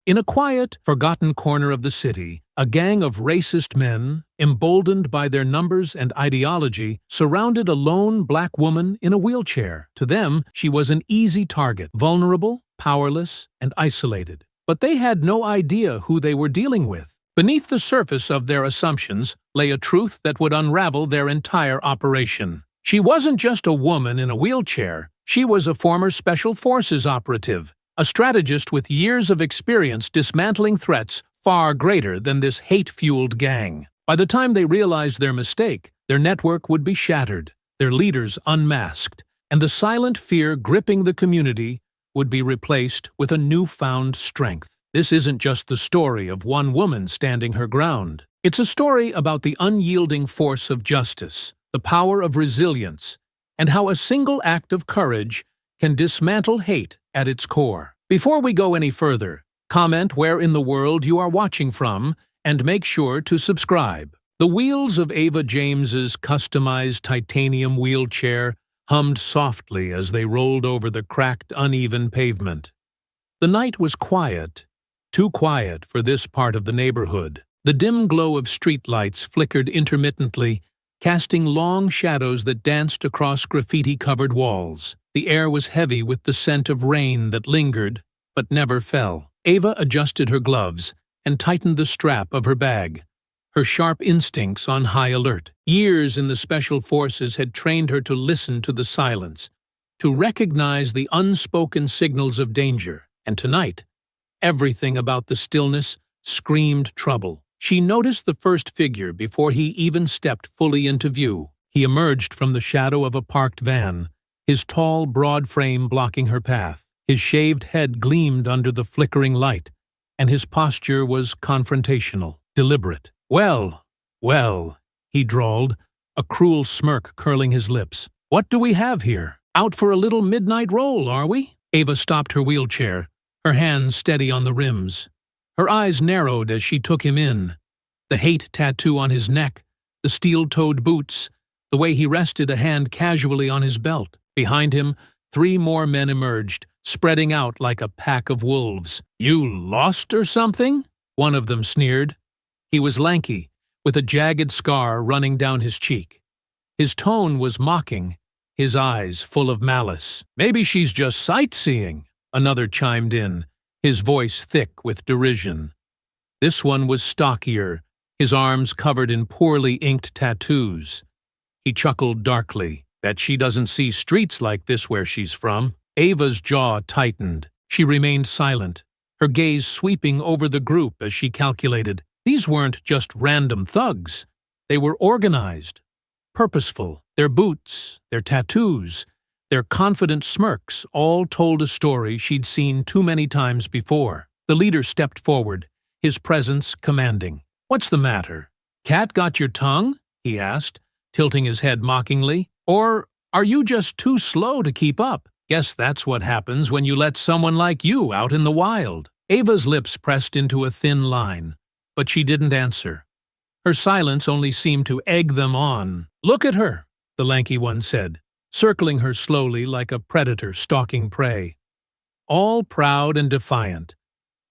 In a quiet, forgotten corner of the city, a gang of racist men, emboldened by their numbers and ideology, surrounded a lone black woman in a wheelchair. To them, she was an easy target, vulnerable, powerless, and isolated. But they had no idea who they were dealing with. Beneath the surface of their assumptions lay a truth that would unravel their entire operation. She wasn't just a woman in a wheelchair. She was a former Special Forces operative, a strategist with years of experience dismantling threats far greater than this hate-fueled gang. By the time they realized their mistake, their network would be shattered, their leaders unmasked, and the silent fear gripping the community would be replaced with a newfound strength. This isn't just the story of one woman standing her ground. It's a story about the unyielding force of justice, the power of resilience, and how a single act of courage can dismantle hate at its core. Before we go any further, comment where in the world you are watching from, and make sure to subscribe. The wheels of Ava James's customized titanium wheelchair hummed softly as they rolled over the cracked, uneven pavement. The night was quiet, too quiet for this part of the neighborhood. The dim glow of streetlights flickered intermittently, casting long shadows that danced across graffiti-covered walls. The air was heavy with the scent of rain that lingered, but never fell. Ava adjusted her gloves and tightened the strap of her bag, her sharp instincts on high alert. Years in the Special Forces had trained her to listen to the silence, to recognize the unspoken signals of danger, and tonight, everything about the stillness screamed trouble. She noticed the first figure before he even stepped fully into view. He emerged from the shadow of a parked van, his tall, broad frame blocking her path. His shaved head gleamed under the flickering light, and his posture was confrontational, deliberate. "Well, well," he drawled, a cruel smirk curling his lips. "What do we have here? Out for a little midnight roll, are we?" Ava stopped her wheelchair, her hands steady on the rims. Her eyes narrowed as she took him in. The hate tattoo on his neck, the steel-toed boots, the way he rested a hand casually on his belt. Behind him, 3 more men emerged, spreading out like a pack of wolves. "You lost or something?" one of them sneered. He was lanky, with a jagged scar running down his cheek. His tone was mocking, his eyes full of malice. "Maybe she's just sightseeing," another chimed in, his voice thick with derision. This one was stockier, his arms covered in poorly inked tattoos. He chuckled darkly. "Bet she doesn't see streets like this where she's from." Ava's jaw tightened. She remained silent, her gaze sweeping over the group as she calculated. These weren't just random thugs. They were organized, purposeful. Their boots, their tattoos, their confident smirks all told a story she'd seen too many times before. The leader stepped forward, his presence commanding. "What's the matter? Cat got your tongue?" he asked, tilting his head mockingly. "Or are you just too slow to keep up? Guess that's what happens when you let someone like you out in the wild." Ava's lips pressed into a thin line, but she didn't answer. Her silence only seemed to egg them on. "Look at her," the lanky one said, circling her slowly like a predator stalking prey. "All proud and defiant,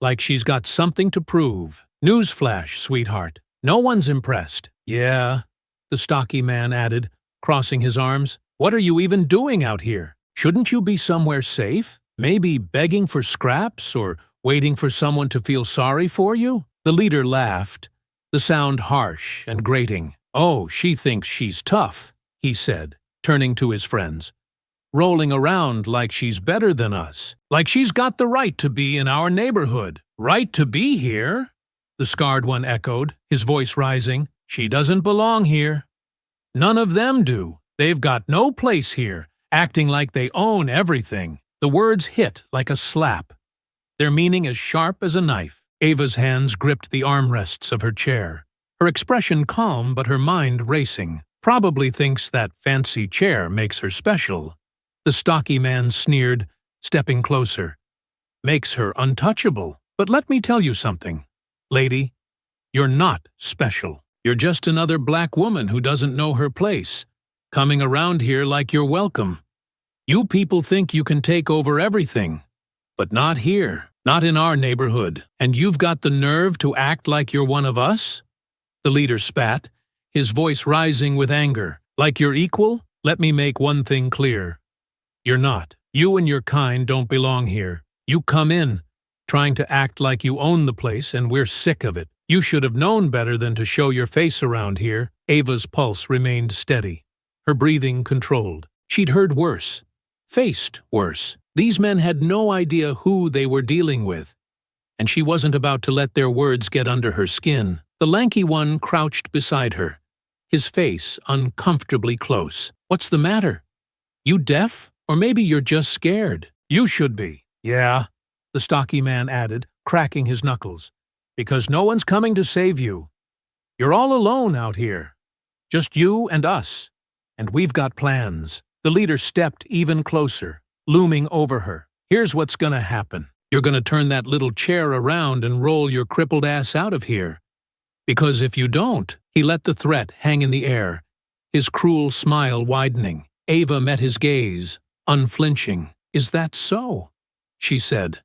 like she's got something to prove. Newsflash, sweetheart. No one's impressed." "Yeah," the stocky man added, crossing his arms. "What are you even doing out here? Shouldn't you be somewhere safe? Maybe begging for scraps or waiting for someone to feel sorry for you?" The leader laughed, the sound harsh and grating. "Oh, she thinks she's tough," he said, turning to his friends. "Rolling around like she's better than us, like she's got the right to be in our neighborhood." "Right to be here?" the scarred one echoed, his voice rising. "She doesn't belong here. None of them do. They've got no place here, acting like they own everything." The words hit like a slap, their meaning as sharp as a knife. Ava's hands gripped the armrests of her chair, her expression calm but her mind racing. "Probably thinks that fancy chair makes her special," the stocky man sneered, stepping closer. "Makes her untouchable. But let me tell you something, lady. You're not special. You're just another black woman who doesn't know her place, coming around here like you're welcome. You people think you can take over everything, but not here." Not in our neighborhood. And you've got the nerve to act like you're one of us? The leader spat, his voice rising with anger. Like you're equal? Let me make one thing clear. You're not. You and your kind don't belong here. You come in, trying to act like you own the place, and we're sick of it. You should have known better than to show your face around here. Ava's pulse remained steady, her breathing controlled. She'd heard worse, faced worse. These men had no idea who they were dealing with, and she wasn't about to let their words get under her skin. The lanky one crouched beside her, his face uncomfortably close. What's the matter? You deaf? Or maybe you're just scared. You should be. Yeah, the stocky man added, cracking his knuckles. Because no one's coming to save you. You're all alone out here. Just you and us. And we've got plans. The leader stepped even closer, looming over her. Here's what's gonna happen. You're gonna turn that little chair around and roll your crippled ass out of here. Because if you don't, he let the threat hang in the air, his cruel smile widening. Ava met his gaze, unflinching. Is that so? She said,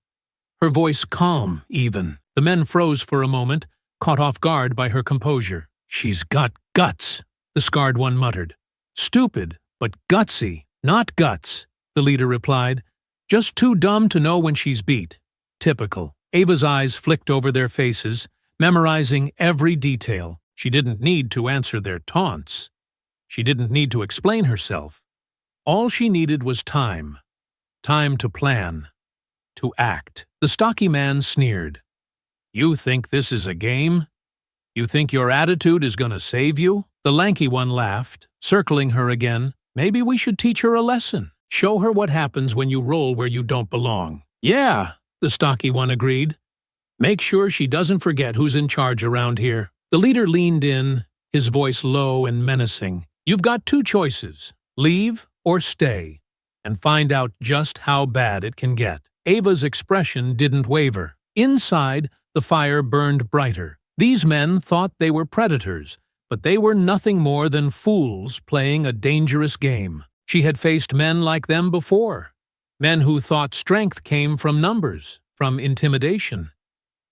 her voice calm even. The men froze for a moment, caught off guard by her composure. She's got guts, the scarred one muttered. Stupid, but gutsy, not guts, the leader replied. Just too dumb to know when she's beat. Typical. Ava's eyes flicked over their faces, memorizing every detail. She didn't need to answer their taunts. She didn't need to explain herself. All she needed was time. Time to plan. To act. The stocky man sneered. You think this is a game? You think your attitude is gonna save you? The lanky one laughed, circling her again. Maybe we should teach her a lesson. Show her what happens when you roll where you don't belong. Yeah, the stocky one agreed. Make sure she doesn't forget who's in charge around here. The leader leaned in, his voice low and menacing. You've got two choices. Leave or stay, and find out just how bad it can get. Ava's expression didn't waver. Inside, the fire burned brighter. These men thought they were predators, but they were nothing more than fools playing a dangerous game. She had faced men like them before, men who thought strength came from numbers, from intimidation.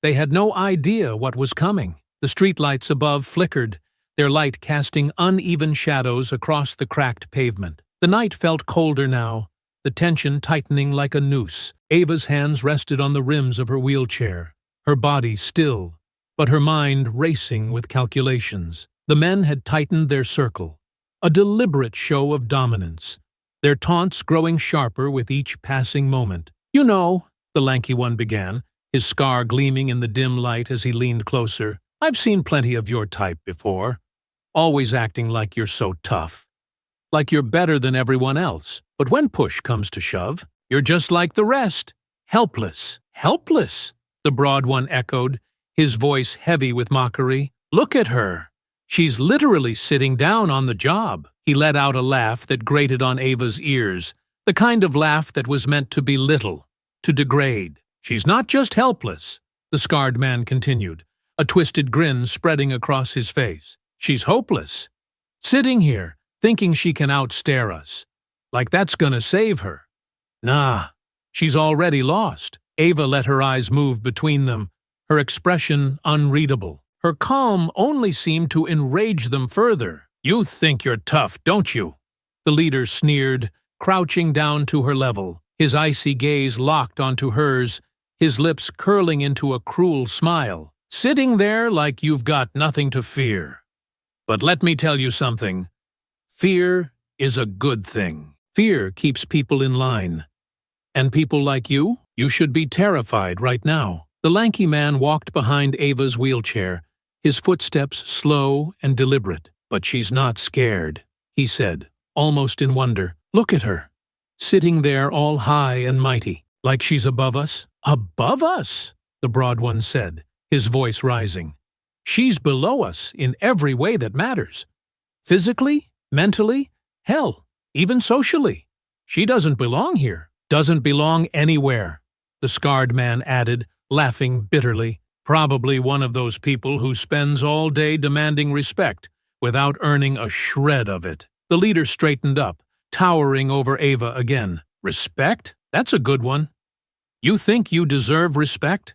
They had no idea what was coming. The streetlights above flickered, their light casting uneven shadows across the cracked pavement. The night felt colder now, the tension tightening like a noose. Ava's hands rested on the rims of her wheelchair, her body still, but her mind racing with calculations. The men had tightened their circle, a deliberate show of dominance, their taunts growing sharper with each passing moment. You know, the lanky one began, his scar gleaming in the dim light as he leaned closer. I've seen plenty of your type before, always acting like you're so tough. Like you're better than everyone else. But when push comes to shove, you're just like the rest. Helpless. Helpless, the broad one echoed, his voice heavy with mockery. Look at her. She's literally sitting down on the job. He let out a laugh that grated on Ava's ears, the kind of laugh that was meant to belittle, to degrade. She's not just helpless, the scarred man continued, a twisted grin spreading across his face. She's hopeless. Sitting here, thinking she can outstare us. Like that's gonna save her. Nah, she's already lost. Ava let her eyes move between them, her expression unreadable. Her calm only seemed to enrage them further. You think you're tough, don't you? The leader sneered, crouching down to her level, his icy gaze locked onto hers, his lips curling into a cruel smile. Sitting there like you've got nothing to fear. But let me tell you something. Fear is a good thing. Fear keeps people in line. And people like you should be terrified right now. The lanky man walked behind Ava's wheelchair, his footsteps slow and deliberate. But she's not scared, he said, almost in wonder. Look at her, sitting there all high and mighty, like she's above us. Above us, the broad one said, his voice rising. She's below us in every way that matters. Physically, mentally, hell, even socially. She doesn't belong here, doesn't belong anywhere, the scarred man added, laughing bitterly. Probably one of those people who spends all day demanding respect without earning a shred of it. The leader straightened up, towering over Ava again. Respect? That's a good one. You think you deserve respect?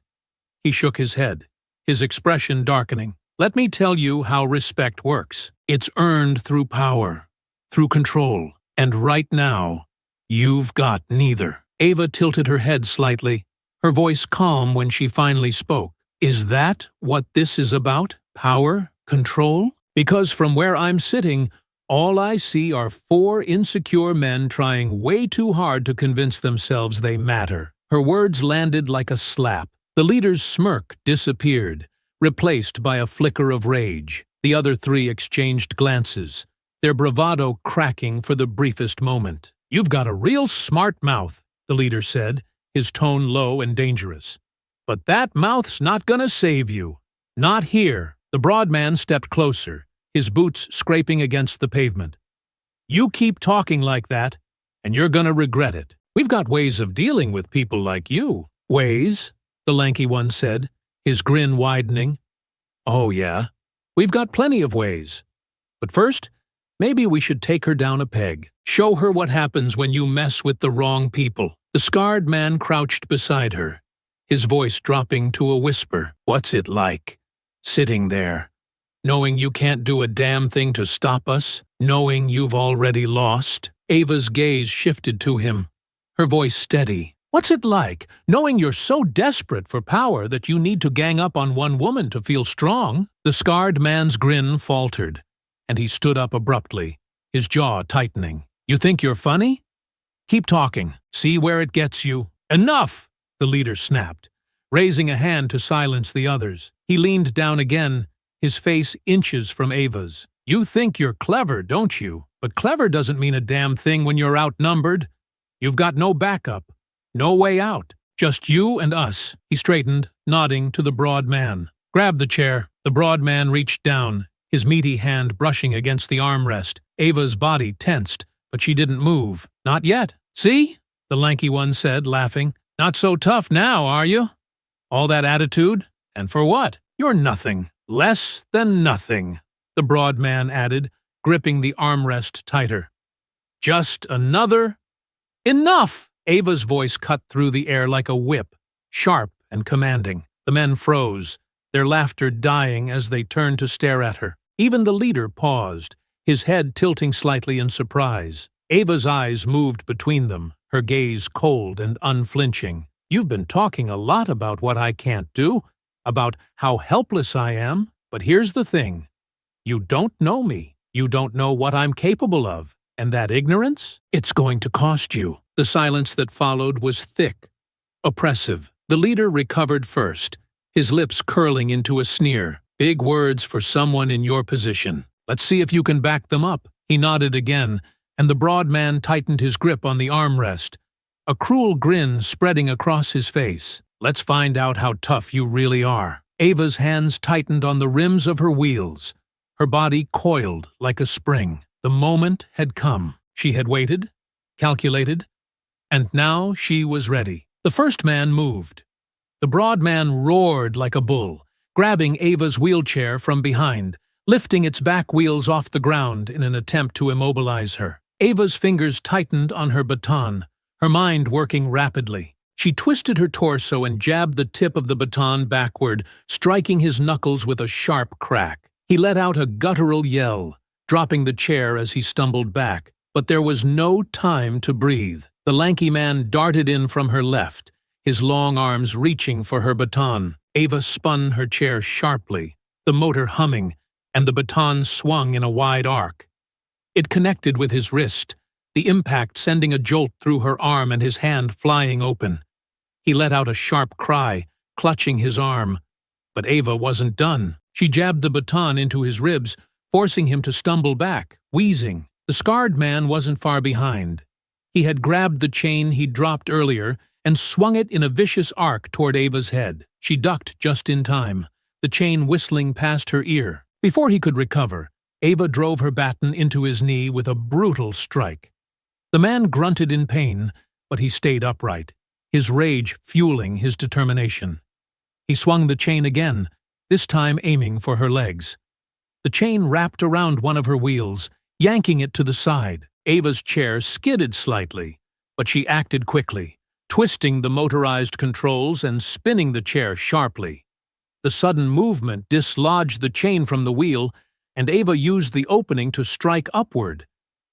He shook his head, his expression darkening. Let me tell you how respect works. It's earned through power, through control, and right now, you've got neither. Ava tilted her head slightly, her voice calm when she finally spoke. Is that what this is about? Power? Control? Because from where I'm sitting, all I see are 4 insecure men trying way too hard to convince themselves they matter. Her words landed like a slap. The leader's smirk disappeared, replaced by a flicker of rage. The other 3 exchanged glances, their bravado cracking for the briefest moment. You've got a real smart mouth, the leader said, his tone low and dangerous. But that mouth's not gonna save you. Not here. The broad man stepped closer, his boots scraping against the pavement. You keep talking like that, and you're gonna regret it. We've got ways of dealing with people like you. Ways? The lanky one said, his grin widening. Oh, yeah. We've got plenty of ways. But first, maybe we should take her down a peg. Show her what happens when you mess with the wrong people. The scarred man crouched beside her, his voice dropping to a whisper. What's it like? Sitting there, knowing you can't do a damn thing to stop us, knowing you've already lost? Ava's gaze shifted to him, her voice steady. What's it like, knowing you're so desperate for power that you need to gang up on one woman to feel strong? The scarred man's grin faltered, and he stood up abruptly, his jaw tightening. You think you're funny? Keep talking. See where it gets you. Enough! The leader snapped, raising a hand to silence the others. He leaned down again, his face inches from Ava's. You think you're clever, don't you? But clever doesn't mean a damn thing when you're outnumbered. You've got no backup. No way out. Just you and us. He straightened, nodding to the broad man. Grab the chair. The broad man reached down, his meaty hand brushing against the armrest. Ava's body tensed, but she didn't move. Not yet. See? The lanky one said, laughing. Not so tough now, are you? All that attitude? And for what? You're nothing. Less than nothing, the broad man added, gripping the armrest tighter. Just another... Enough! Ava's voice cut through the air like a whip, sharp and commanding. The men froze, their laughter dying as they turned to stare at her. Even the leader paused, his head tilting slightly in surprise. Ava's eyes moved between them, her gaze cold and unflinching. You've been talking a lot about what I can't do, about how helpless I am, but here's the thing. You don't know me. You don't know what I'm capable of. And that ignorance? It's going to cost you. The silence that followed was thick, oppressive. The leader recovered first, his lips curling into a sneer. Big words for someone in your position. Let's see if you can back them up. He nodded again, and the broad man tightened his grip on the armrest, a cruel grin spreading across his face. Let's find out how tough you really are. Ava's hands tightened on the rims of her wheels, her body coiled like a spring. The moment had come. She had waited, calculated, and now she was ready. The first man moved. The broad man roared like a bull, grabbing Ava's wheelchair from behind, lifting its back wheels off the ground in an attempt to immobilize her. Ava's fingers tightened on her baton, her mind working rapidly. She twisted her torso and jabbed the tip of the baton backward, striking his knuckles with a sharp crack. He let out a guttural yell, dropping the chair as he stumbled back. But there was no time to breathe. The lanky man darted in from her left, his long arms reaching for her baton. Ava spun her chair sharply, the motor humming, and the baton swung in a wide arc. It connected with his wrist, the impact sending a jolt through her arm and his hand flying open. He let out a sharp cry, clutching his arm. But Ava wasn't done. She jabbed the baton into his ribs, forcing him to stumble back, wheezing. The scarred man wasn't far behind. He had grabbed the chain he'd dropped earlier and swung it in a vicious arc toward Ava's head. She ducked just in time, the chain whistling past her ear. Before he could recover, Ava drove her baton into his knee with a brutal strike. The man grunted in pain, but he stayed upright, his rage fueling his determination. He swung the chain again, this time aiming for her legs. The chain wrapped around one of her wheels, yanking it to the side. Ava's chair skidded slightly, but she acted quickly, twisting the motorized controls and spinning the chair sharply. The sudden movement dislodged the chain from the wheel, and Ava used the opening to strike upward,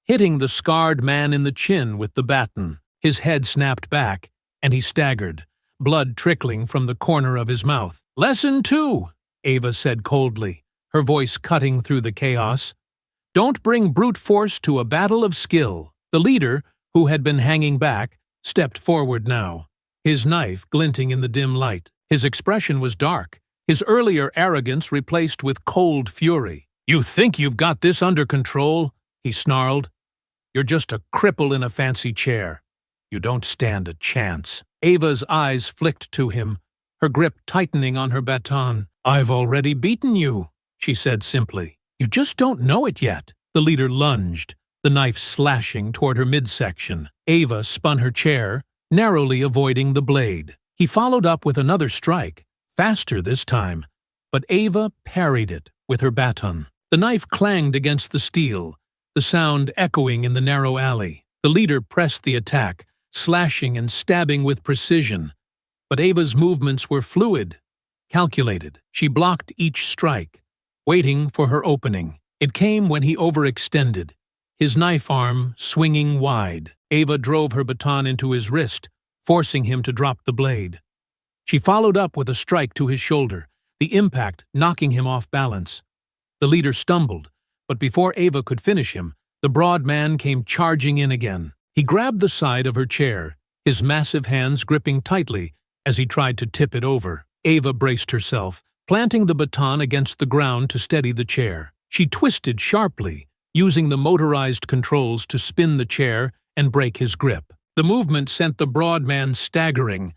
hitting the scarred man in the chin with the baton. His head snapped back, and he staggered, blood trickling from the corner of his mouth. "Lesson 2, Ava said coldly, her voice cutting through the chaos. "Don't bring brute force to a battle of skill." The leader, who had been hanging back, stepped forward now, his knife glinting in the dim light. His expression was dark, his earlier arrogance replaced with cold fury. "You think you've got this under control?" he snarled. "You're just a cripple in a fancy chair. You don't stand a chance." Ava's eyes flicked to him, her grip tightening on her baton. "I've already beaten you," she said simply. "You just don't know it yet." The leader lunged, the knife slashing toward her midsection. Ava spun her chair, narrowly avoiding the blade. He followed up with another strike, faster this time, but Ava parried it with her baton. The knife clanged against the steel, the sound echoing in the narrow alley. The leader pressed the attack, slashing and stabbing with precision. But Ava's movements were fluid, calculated. She blocked each strike, waiting for her opening. It came when he overextended, his knife arm swinging wide. Ava drove her baton into his wrist, forcing him to drop the blade. She followed up with a strike to his shoulder, the impact knocking him off balance. The leader stumbled, but before Ava could finish him, the broad man came charging in again. He grabbed the side of her chair, his massive hands gripping tightly as he tried to tip it over. Ava braced herself, planting the baton against the ground to steady the chair. She twisted sharply, using the motorized controls to spin the chair and break his grip. The movement sent the broad man staggering,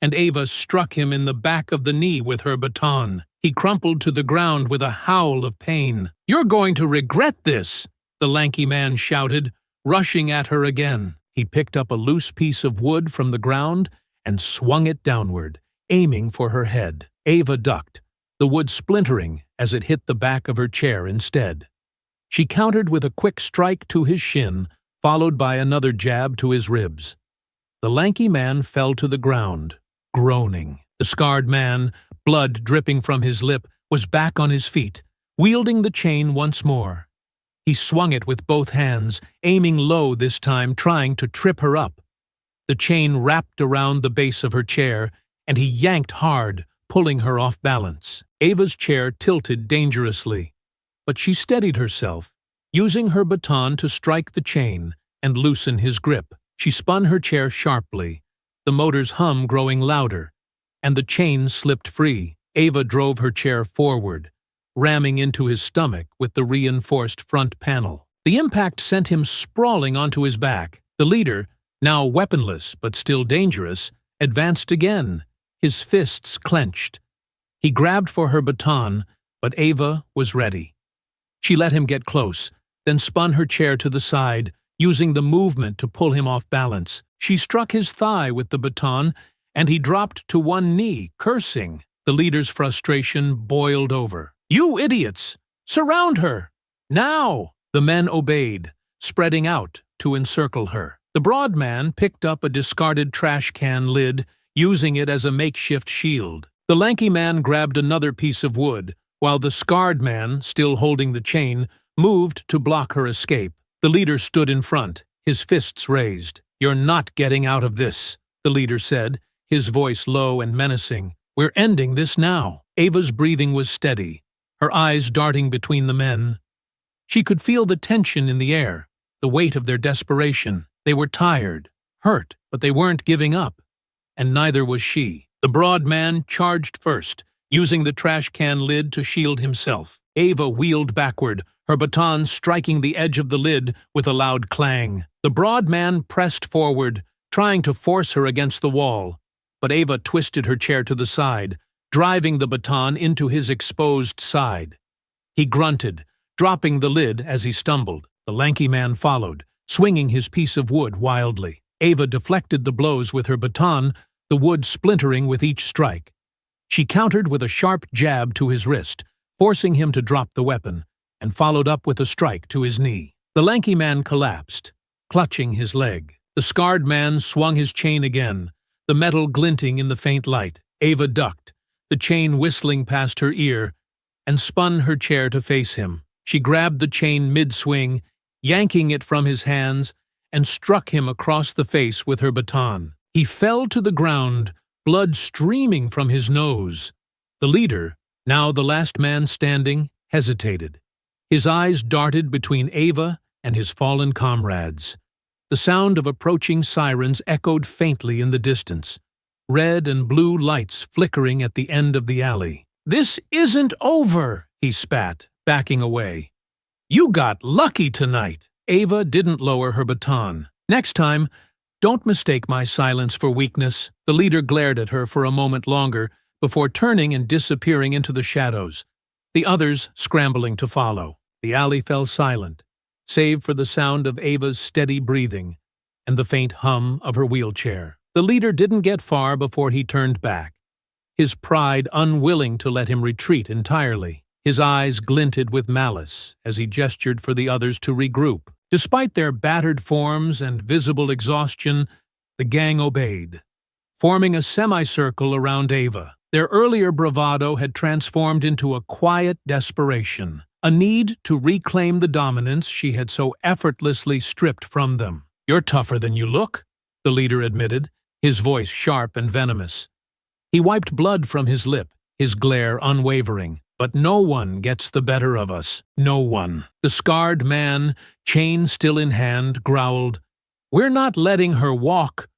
and Ava struck him in the back of the knee with her baton. He crumpled to the ground with a howl of pain. "You're going to regret this," the lanky man shouted, rushing at her again. He picked up a loose piece of wood from the ground and swung it downward, aiming for her head. Ava ducked, the wood splintering as it hit the back of her chair instead. She countered with a quick strike to his shin, followed by another jab to his ribs. The lanky man fell to the ground, groaning. The scarred man, blood dripping from his lip, was back on his feet, wielding the chain once more. He swung it with both hands, aiming low this time, trying to trip her up. The chain wrapped around the base of her chair, and he yanked hard, pulling her off balance. Ava's chair tilted dangerously, but she steadied herself, using her baton to strike the chain and loosen his grip. She spun her chair sharply, the motor's hum growing louder, and the chain slipped free. Ava drove her chair forward, ramming into his stomach with the reinforced front panel. The impact sent him sprawling onto his back. The leader, now weaponless but still dangerous, advanced again, his fists clenched. He grabbed for her baton, but Ava was ready. She let him get close, then spun her chair to the side, using the movement to pull him off balance. She struck his thigh with the baton, and he dropped to one knee, cursing. The leader's frustration boiled over. "You idiots! Surround her! Now!" The men obeyed, spreading out to encircle her. The broad man picked up a discarded trash can lid, using it as a makeshift shield. The lanky man grabbed another piece of wood, while the scarred man, still holding the chain, moved to block her escape. The leader stood in front, his fists raised. "You're not getting out of this," the leader said, his voice low and menacing. "We're ending this now." Ava's breathing was steady, her eyes darting between the men. She could feel the tension in the air, the weight of their desperation. They were tired, hurt, but they weren't giving up. And neither was she. The broad man charged first, using the trash can lid to shield himself. Ava wheeled backward, her baton striking the edge of the lid with a loud clang. The broad man pressed forward, trying to force her against the wall, but Ava twisted her chair to the side, driving the baton into his exposed side. He grunted, dropping the lid as he stumbled. The lanky man followed, swinging his piece of wood wildly. Ava deflected the blows with her baton, the wood splintering with each strike. She countered with a sharp jab to his wrist, forcing him to drop the weapon, and followed up with a strike to his knee. The lanky man collapsed, clutching his leg. The scarred man swung his chain again, the metal glinting in the faint light. Ava ducked, the chain whistling past her ear, and spun her chair to face him. She grabbed the chain mid-swing, yanking it from his hands, and struck him across the face with her baton. He fell to the ground, blood streaming from his nose. The leader, now the last man standing, hesitated. His eyes darted between Ava and his fallen comrades. The sound of approaching sirens echoed faintly in the distance, red and blue lights flickering at the end of the alley. "This isn't over," he spat, backing away. "You got lucky tonight." Ava didn't lower her baton. "Next time, don't mistake my silence for weakness." The leader glared at her for a moment longer before turning and disappearing into the shadows, the others scrambling to follow. The alley fell silent, save for the sound of Ava's steady breathing and the faint hum of her wheelchair. The leader didn't get far before he turned back, his pride unwilling to let him retreat entirely. His eyes glinted with malice as he gestured for the others to regroup. Despite their battered forms and visible exhaustion, the gang obeyed, forming a semicircle around Ava. Their earlier bravado had transformed into a quiet desperation, a need to reclaim the dominance she had so effortlessly stripped from them. "You're tougher than you look," the leader admitted, his voice sharp and venomous. He wiped blood from his lip, his glare unwavering. "But no one gets the better of us. No one." The scarred man, chain still in hand, growled, "We're not letting her walk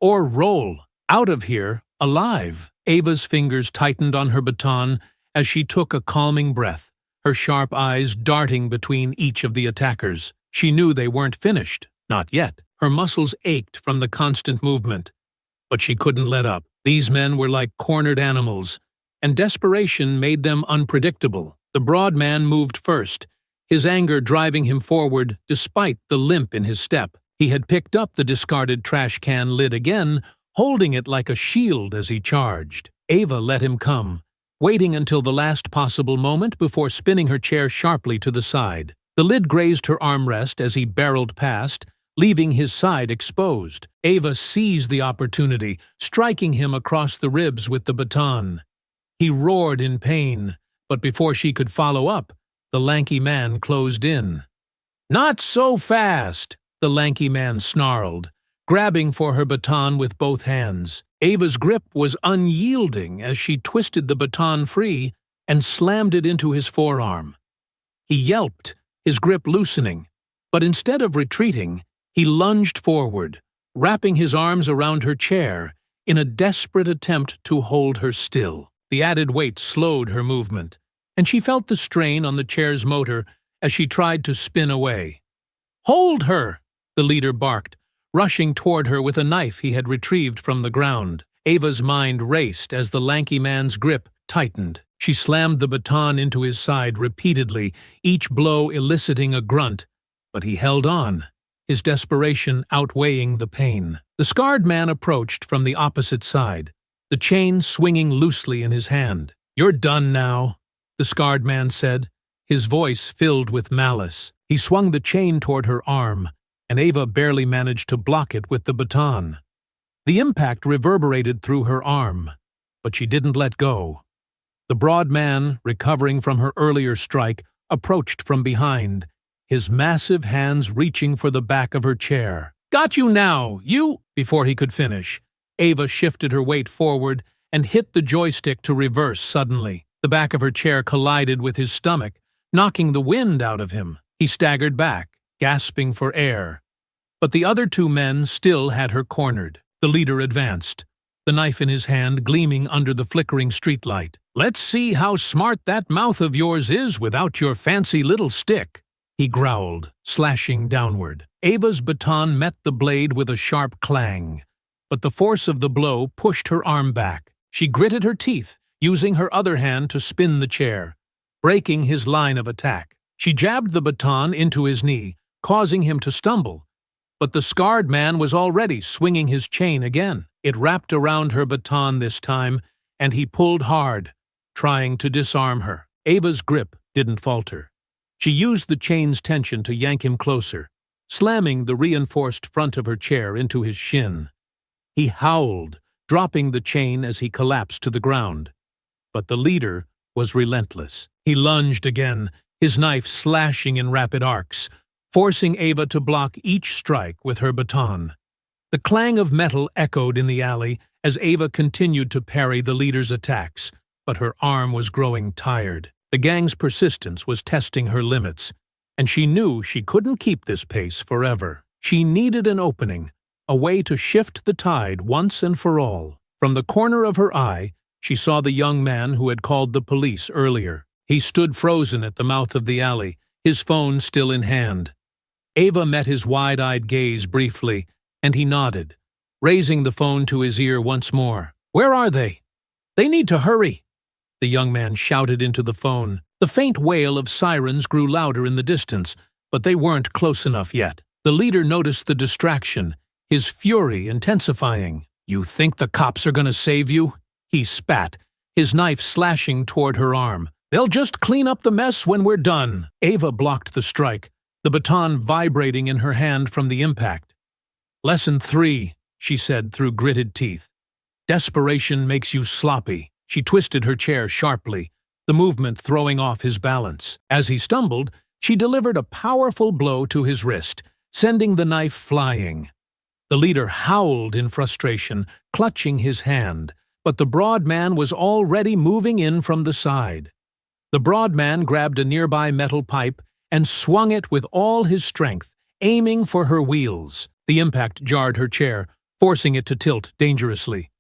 or roll out of here alive." Ava's fingers tightened on her baton as she took a calming breath, her sharp eyes darting between each of the attackers. She knew they weren't finished, not yet. Her muscles ached from the constant movement, but she couldn't let up. These men were like cornered animals, and desperation made them unpredictable. The broad man moved first, his anger driving him forward despite the limp in his step. He had picked up the discarded trash can lid again, holding it like a shield as he charged. Ava let him come, waiting until the last possible moment before spinning her chair sharply to the side. The lid grazed her armrest as he barreled past, leaving his side exposed. Ava seized the opportunity, striking him across the ribs with the baton. He roared in pain, but before she could follow up, the lanky man closed in. "Not so fast!" the lanky man snarled, grabbing for her baton with both hands. Ava's grip was unyielding as she twisted the baton free and slammed it into his forearm. He yelped, his grip loosening, but instead of retreating, he lunged forward, wrapping his arms around her chair in a desperate attempt to hold her still. The added weight slowed her movement, and she felt the strain on the chair's motor as she tried to spin away. "Hold her!" the leader barked, rushing toward her with a knife he had retrieved from the ground. Ava's mind raced as the lanky man's grip tightened. She slammed the baton into his side repeatedly, each blow eliciting a grunt, but he held on, his desperation outweighing the pain. The scarred man approached from the opposite side, the chain swinging loosely in his hand. "You're done now," the scarred man said, his voice filled with malice. He swung the chain toward her arm, and Ava barely managed to block it with the baton. The impact reverberated through her arm, but she didn't let go. The broad man, recovering from her earlier strike, approached from behind, his massive hands reaching for the back of her chair. "Got you now, you—" Before he could finish, Ava shifted her weight forward and hit the joystick to reverse suddenly. The back of her chair collided with his stomach, knocking the wind out of him. He staggered back, gasping for air. But the other two men still had her cornered. The leader advanced, the knife in his hand gleaming under the flickering streetlight. "Let's see how smart that mouth of yours is without your fancy little stick," he growled, slashing downward. Ava's baton met the blade with a sharp clang, but the force of the blow pushed her arm back. She gritted her teeth, using her other hand to spin the chair, breaking his line of attack. She jabbed the baton into his knee, causing him to stumble, but the scarred man was already swinging his chain again. It wrapped around her baton this time, and he pulled hard, trying to disarm her. Ava's grip didn't falter. She used the chain's tension to yank him closer, slamming the reinforced front of her chair into his shin. He howled, dropping the chain as he collapsed to the ground. But the leader was relentless. He lunged again, his knife slashing in rapid arcs, forcing Ava to block each strike with her baton. The clang of metal echoed in the alley as Ava continued to parry the leader's attacks, but her arm was growing tired. The gang's persistence was testing her limits, and she knew she couldn't keep this pace forever. She needed an opening, a way to shift the tide once and for all. From the corner of her eye, she saw the young man who had called the police earlier. He stood frozen at the mouth of the alley, his phone still in hand. Ava met his wide-eyed gaze briefly, and he nodded, raising the phone to his ear once more. "Where are they? They need to hurry," the young man shouted into the phone. The faint wail of sirens grew louder in the distance, but they weren't close enough yet. The leader noticed the distraction, his fury intensifying. "You think the cops are going to save you?" he spat, his knife slashing toward her arm. "They'll just clean up the mess when we're done." Ava blocked the strike, the baton vibrating in her hand from the impact. "Lesson 3, she said through gritted teeth. "Desperation makes you sloppy." She twisted her chair sharply, the movement throwing off his balance. As he stumbled, she delivered a powerful blow to his wrist, sending the knife flying. The leader howled in frustration, clutching his hand, but the broad man was already moving in from the side. The broad man grabbed a nearby metal pipe and swung it with all his strength, aiming for her wheels. The impact jarred her chair, forcing it to tilt dangerously.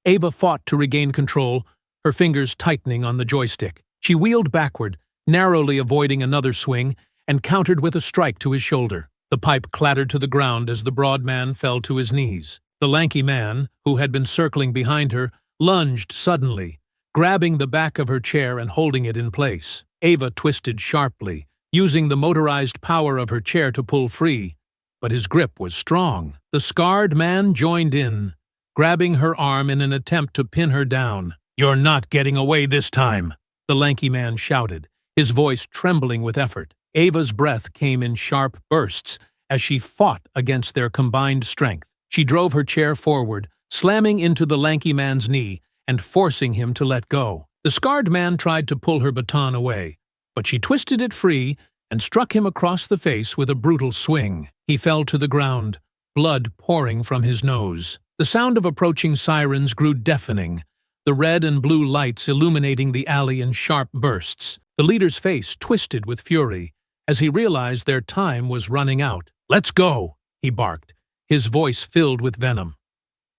Ava fought to regain control, her fingers tightening on the joystick. She wheeled backward, narrowly avoiding another swing, and countered with a strike to his shoulder. The pipe clattered to the ground as the broad man fell to his knees. The lanky man, who had been circling behind her, lunged suddenly, grabbing the back of her chair and holding it in place. Ava twisted sharply, using the motorized power of her chair to pull free, but his grip was strong. The scarred man joined in, grabbing her arm in an attempt to pin her down. "You're not getting away this time," the lanky man shouted, his voice trembling with effort. Ava's breath came in sharp bursts as she fought against their combined strength. She drove her chair forward, slamming into the lanky man's knee and forcing him to let go. The scarred man tried to pull her baton away, but she twisted it free and struck him across the face with a brutal swing. He fell to the ground, blood pouring from his nose. The sound of approaching sirens grew deafening, the red and blue lights illuminating the alley in sharp bursts. The leader's face twisted with fury as he realized their time was running out. "Let's go," he barked, his voice filled with venom.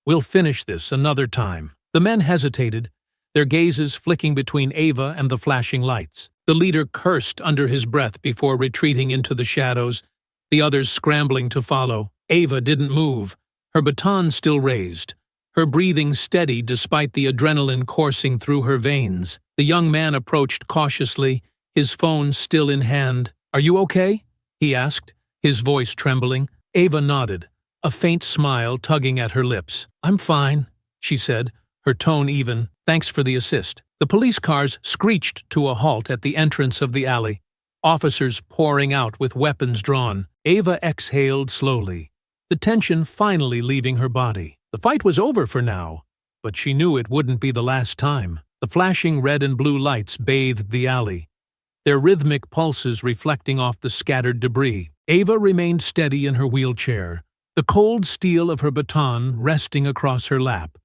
"We'll finish this another time." The men hesitated, their gazes flicking between Ava and the flashing lights. The leader cursed under his breath before retreating into the shadows, the others scrambling to follow. Ava didn't move, her baton still raised, her breathing steady despite the adrenaline coursing through her veins. The young man approached cautiously, his phone still in hand. "Are you okay?" he asked, his voice trembling. Ava nodded, a faint smile tugging at her lips. "I'm fine," she said, her tone even. "Thanks for the assist." The police cars screeched to a halt at the entrance of the alley, officers pouring out with weapons drawn. Ava exhaled slowly, the tension finally leaving her body. The fight was over for now, but she knew it wouldn't be the last time. The flashing red and blue lights bathed the alley, their rhythmic pulses reflecting off the scattered debris. Ava remained steady in her wheelchair, the cold steel of her baton resting across her lap.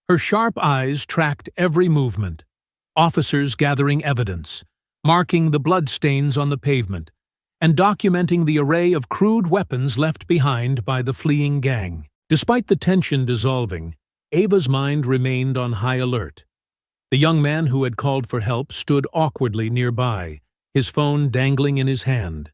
Her sharp eyes tracked every movement, officers gathering evidence, marking the bloodstains on the pavement, and documenting the array of crude weapons left behind by the fleeing gang. Despite the tension dissolving, Ava's mind remained on high alert. The young man who had called for help stood awkwardly nearby, his phone dangling in his hand.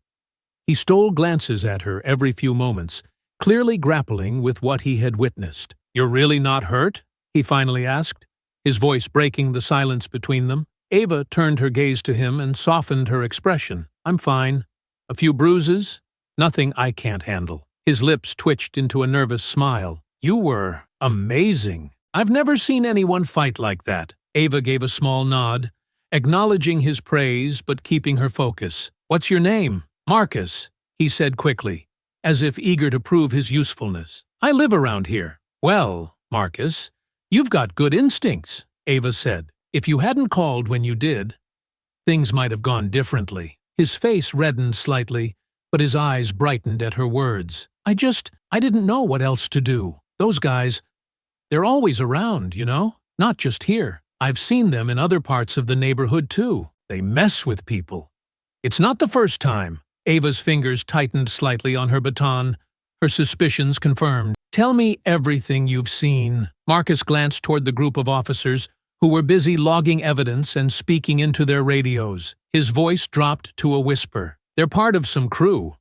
He stole glances at her every few moments, clearly grappling with what he had witnessed. "You're really not hurt?" he finally asked, his voice breaking the silence between them. Ava turned her gaze to him and softened her expression. "I'm fine. A few bruises? Nothing I can't handle." His lips twitched into a nervous smile. "You were amazing. I've never seen anyone fight like that." Ava gave a small nod, acknowledging his praise but keeping her focus. "What's your name?" "Marcus," he said quickly, as if eager to prove his usefulness. "I live around here." "Well, Marcus," "You've got good instincts," Ava said. "If you hadn't called when you did, things might have gone differently." His face reddened slightly, but his eyes brightened at her words. I didn't know what else to do. Those guys, they're always around, you know? Not just here. I've seen them in other parts of the neighborhood, too. They mess with people. It's not the first time. Ava's fingers tightened slightly on her baton, her suspicions confirmed. "Tell me everything you've seen." Marcus glanced toward the group of officers who were busy logging evidence and speaking into their radios. His voice dropped to a whisper. "They're part of some crew.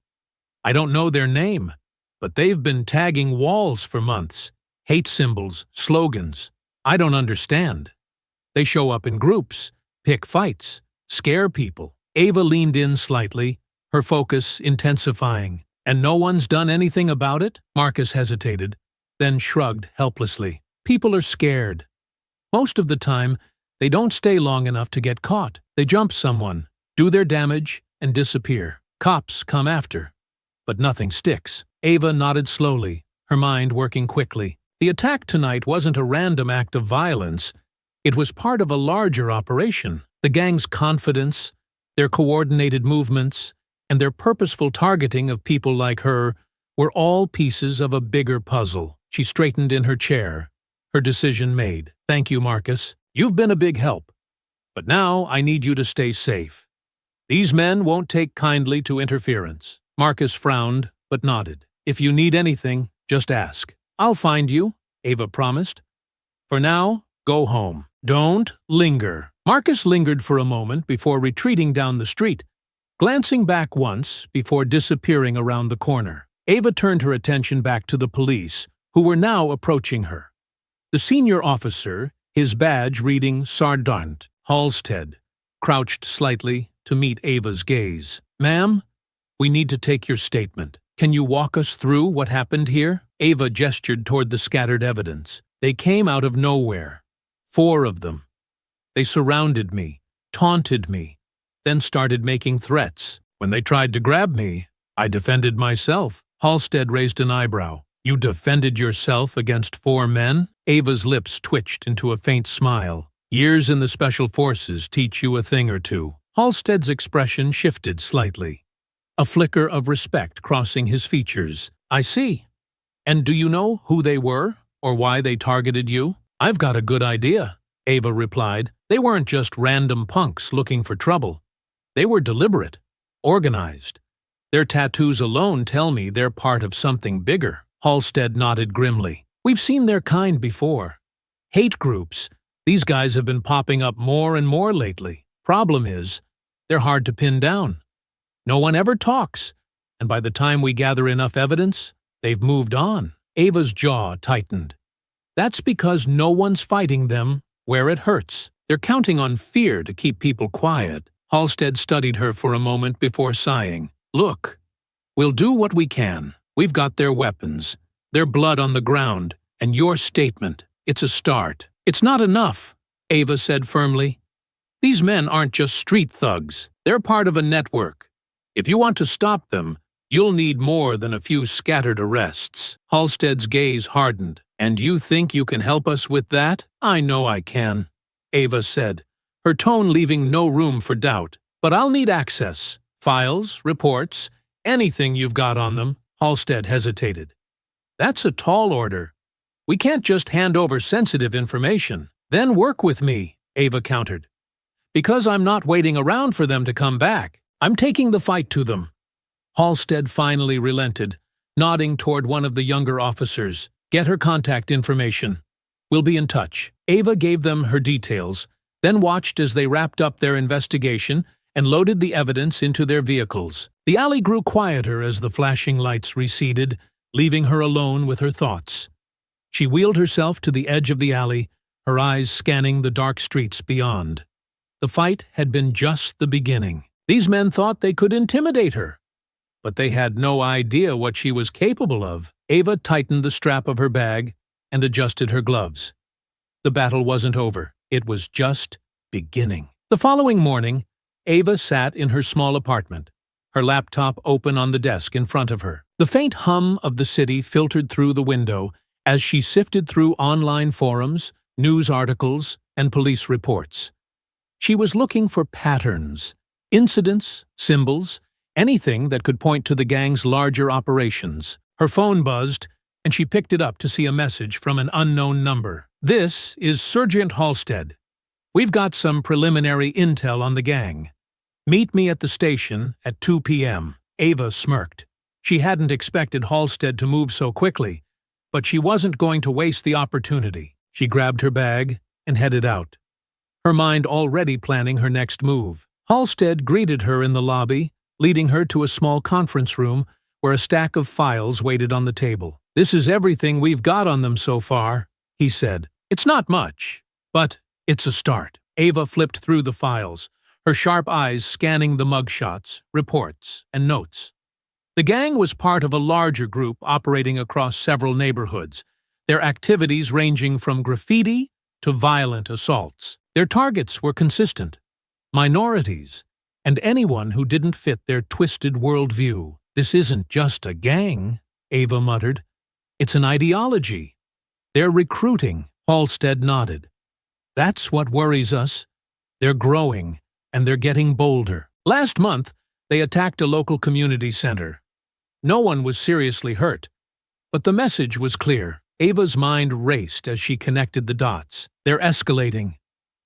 I don't know their name, but they've been tagging walls for months. Hate symbols, slogans. I don't understand. They show up in groups, pick fights, scare people." Ava leaned in slightly, her focus intensifying. "And no one's done anything about it?" Marcus hesitated, then shrugged helplessly. "People are scared. Most of the time, they don't stay long enough to get caught. They jump someone, do their damage, and disappear. Cops come after. But nothing sticks." Ava nodded slowly, her mind working quickly. The attack tonight wasn't a random act of violence. It was part of a larger operation. The gang's confidence, their coordinated movements, and their purposeful targeting of people like her were all pieces of a bigger puzzle. She straightened in her chair, her decision made. "Thank you, Marcus. You've been a big help. But now I need you to stay safe. These men won't take kindly to interference." Marcus frowned, but nodded. "If you need anything, just ask." "I'll find you," Ava promised. "For now, go home. Don't linger." Marcus lingered for a moment before retreating down the street, glancing back once before disappearing around the corner. Ava turned her attention back to the police, who were now approaching her. The senior officer, his badge reading Sergeant Halstead, crouched slightly to meet Ava's gaze. "Ma'am, we need to take your statement. Can you walk us through what happened here?" Ava gestured toward the scattered evidence. "They came out of nowhere. 4 of them. They surrounded me, taunted me, then started making threats. When they tried to grab me, I defended myself." Halstead raised an eyebrow. "You defended yourself against 4 men?" Ava's lips twitched into a faint smile. "Years in the Special Forces teach you a thing or two." Halstead's expression shifted slightly, a flicker of respect crossing his features. "I see. And do you know who they were, or why they targeted you?" "I've got a good idea," Ava replied. "They weren't just random punks looking for trouble. They were deliberate, organized. Their tattoos alone tell me they're part of something bigger." Halstead nodded grimly. "We've seen their kind before. Hate groups. These guys have been popping up more and more lately. Problem is, they're hard to pin down. No one ever talks, and by the time we gather enough evidence, they've moved on." Ava's jaw tightened. "That's because no one's fighting them where it hurts. They're counting on fear to keep people quiet." Halstead studied her for a moment before sighing. "Look, we'll do what we can. We've got their weapons, their blood on the ground, and your statement. It's a start." "It's not enough," Ava said firmly. "These men aren't just street thugs. They're part of a network. If you want to stop them, you'll need more than a few scattered arrests." Halstead's gaze hardened. "And you think you can help us with that?" "I know I can," Ava said, her tone leaving no room for doubt. "But I'll need access. Files, reports, anything you've got on them." Halstead hesitated. "That's a tall order. We can't just hand over sensitive information." "Then work with me," Ava countered. "Because I'm not waiting around for them to come back. I'm taking the fight to them." Halstead finally relented, nodding toward one of the younger officers. "Get her contact information. We'll be in touch." Ava gave them her details, then watched as they wrapped up their investigation and loaded the evidence into their vehicles. The alley grew quieter as the flashing lights receded, leaving her alone with her thoughts. She wheeled herself to the edge of the alley, her eyes scanning the dark streets beyond. The fight had been just the beginning. These men thought they could intimidate her, but they had no idea what she was capable of. Ava tightened the strap of her bag and adjusted her gloves. The battle wasn't over. It was just beginning. The following morning, Ava sat in her small apartment, her laptop open on the desk in front of her. The faint hum of the city filtered through the window as she sifted through online forums, news articles, and police reports. She was looking for patterns, incidents, symbols, anything that could point to the gang's larger operations. Her phone buzzed, and she picked it up to see a message from an unknown number. "This is Sergeant Halstead. We've got some preliminary intel on the gang. Meet me at the station at 2 p.m. Ava smirked. She hadn't expected Halstead to move so quickly, but she wasn't going to waste the opportunity. She grabbed her bag and headed out, her mind already planning her next move. Halstead greeted her in the lobby, leading her to a small conference room where a stack of files waited on the table. "This is everything we've got on them so far," he said. "It's not much, but it's a start." Ava flipped through the files, her sharp eyes scanning the mugshots, reports, and notes. The gang was part of a larger group operating across several neighborhoods, their activities ranging from graffiti to violent assaults. Their targets were consistent: minorities, and anyone who didn't fit their twisted worldview. "This isn't just a gang," Ava muttered. "It's an ideology. They're recruiting." Halstead nodded. "That's what worries us. They're growing, and they're getting bolder. Last month, they attacked a local community center. No one was seriously hurt, but the message was clear." Ava's mind raced as she connected the dots. "They're escalating,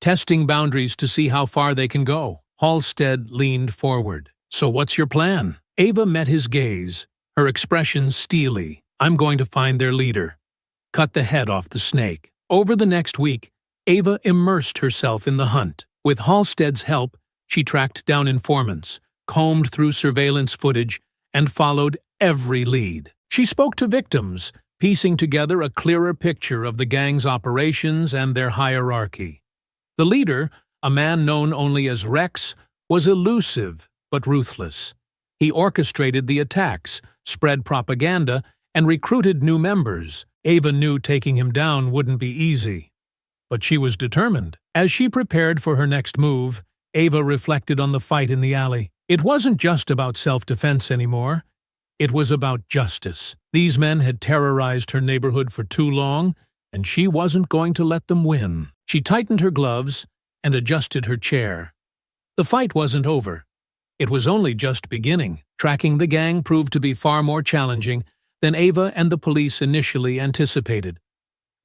testing boundaries to see how far they can go." Halstead leaned forward. "So what's your plan?" Ava met his gaze, her expression steely. "I'm going to find their leader. Cut the head off the snake." Over the next week, Ava immersed herself in the hunt. With Halstead's help, she tracked down informants, combed through surveillance footage, and followed every lead. She spoke to victims, piecing together a clearer picture of the gang's operations and their hierarchy. The leader, a man known only as Rex, was elusive but ruthless. He orchestrated the attacks, spread propaganda, and recruited new members. Ava knew taking him down wouldn't be easy, but she was determined. As she prepared for her next move, Ava reflected on the fight in the alley. It wasn't just about self-defense anymore. It was about justice. These men had terrorized her neighborhood for too long, and she wasn't going to let them win. She tightened her gloves and adjusted her chair. The fight wasn't over. It was only just beginning. Tracking the gang proved to be far more challenging than Ava and the police initially anticipated.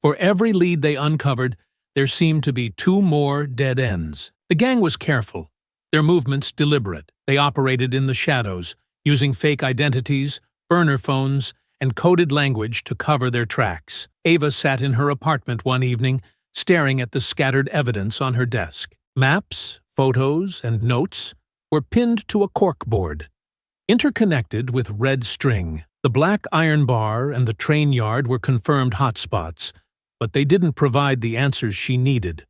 For every lead they uncovered, there seemed to be 2 more dead ends. The gang was careful, their movements deliberate. They operated in the shadows, using fake identities, burner phones, and coded language to cover their tracks. Ava sat in her apartment one evening, staring at the scattered evidence on her desk. Maps, photos, and notes were pinned to a corkboard, interconnected with red string. The black iron bar and the train yard were confirmed hotspots, but they didn't provide the answers she needed.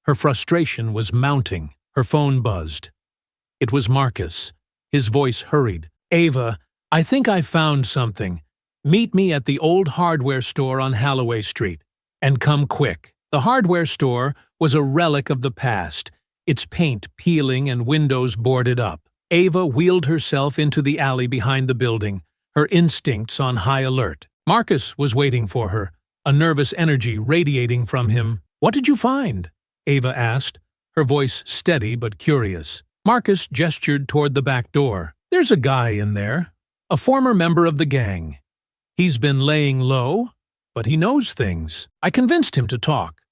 Her frustration was mounting. Her phone buzzed. It was Marcus. His voice hurried. "Ava, I think I found something. Meet me at the old hardware store on Holloway Street. And come quick." The hardware store was a relic of the past, its paint peeling and windows boarded up. Ava wheeled herself into the alley behind the building, her instincts on high alert. Marcus was waiting for her, a nervous energy radiating from him. "What did you find?" Ava asked, her voice steady but curious. Marcus gestured toward the back door. "There's a guy in there, a former member of the gang. He's been laying low, but he knows things. I convinced him to talk."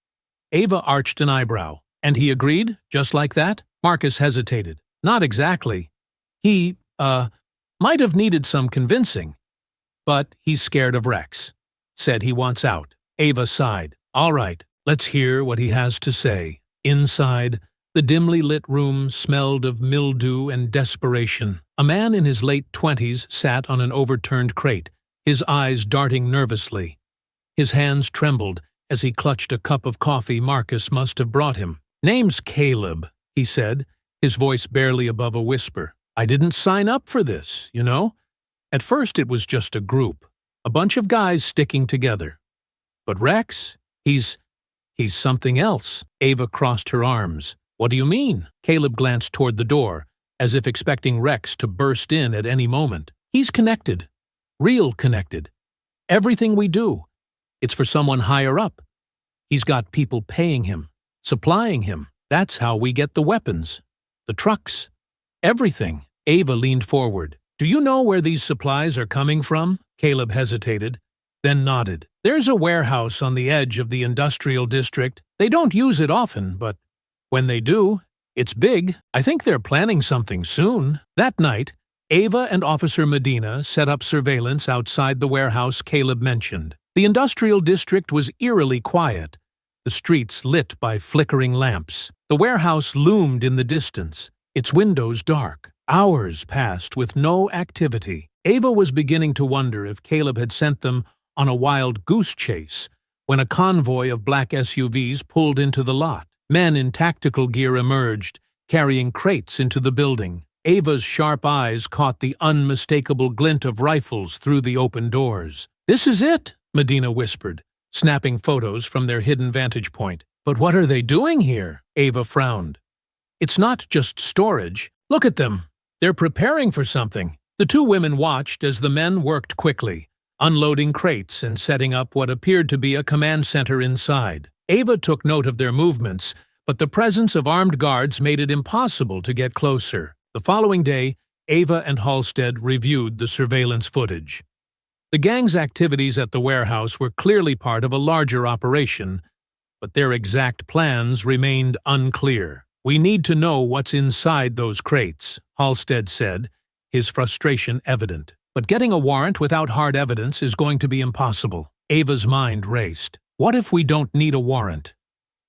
Ava arched an eyebrow. "And he agreed, just like that?" Marcus hesitated. "Not exactly. He, might have needed some convincing, but he's scared of Rex. Said he wants out." Ava sighed. "All right, let's hear what he has to say." Inside, the dimly lit room smelled of mildew and desperation. A man in his late 20s sat on an overturned crate, his eyes darting nervously. His hands trembled as he clutched a cup of coffee Marcus must have brought him. "Name's Caleb," he said, his voice barely above a whisper. "I didn't sign up for this, you know? At first it was just a group, a bunch of guys sticking together. But Rex, he's something else." Ava crossed her arms. "What do you mean?" Caleb glanced toward the door, as if expecting Rex to burst in at any moment. "He's connected. Real connected. Everything we do, it's for someone higher up. He's got people paying him, supplying him. That's how we get the weapons, the trucks, everything. Ava leaned forward. Do you know where these supplies are coming from? Caleb hesitated, then nodded. There's a warehouse on the edge of the industrial district. They don't use it often, but when they do, it's big. I think they're planning something soon. That night, Ava and Officer Medina set up surveillance outside the warehouse Caleb mentioned. The industrial district was eerily quiet, the streets lit by flickering lamps. The warehouse loomed in the distance, its windows dark. Hours passed with no activity. Ava was beginning to wonder if Caleb had sent them on a wild goose chase when a convoy of black SUVs pulled into the lot. Men in tactical gear emerged, carrying crates into the building. Ava's sharp eyes caught the unmistakable glint of rifles through the open doors. "This is it," Medina whispered, snapping photos from their hidden vantage point. "But what are they doing here?" Ava frowned. "It's not just storage. Look at them. They're preparing for something." The two women watched as the men worked quickly, unloading crates and setting up what appeared to be a command center inside. Ava took note of their movements, but the presence of armed guards made it impossible to get closer. The following day, Ava and Halstead reviewed the surveillance footage. The gang's activities at the warehouse were clearly part of a larger operation, but their exact plans remained unclear. "We need to know what's inside those crates," Halstead said, his frustration evident. "But getting a warrant without hard evidence is going to be impossible." Ava's mind raced. What if we don't need a warrant?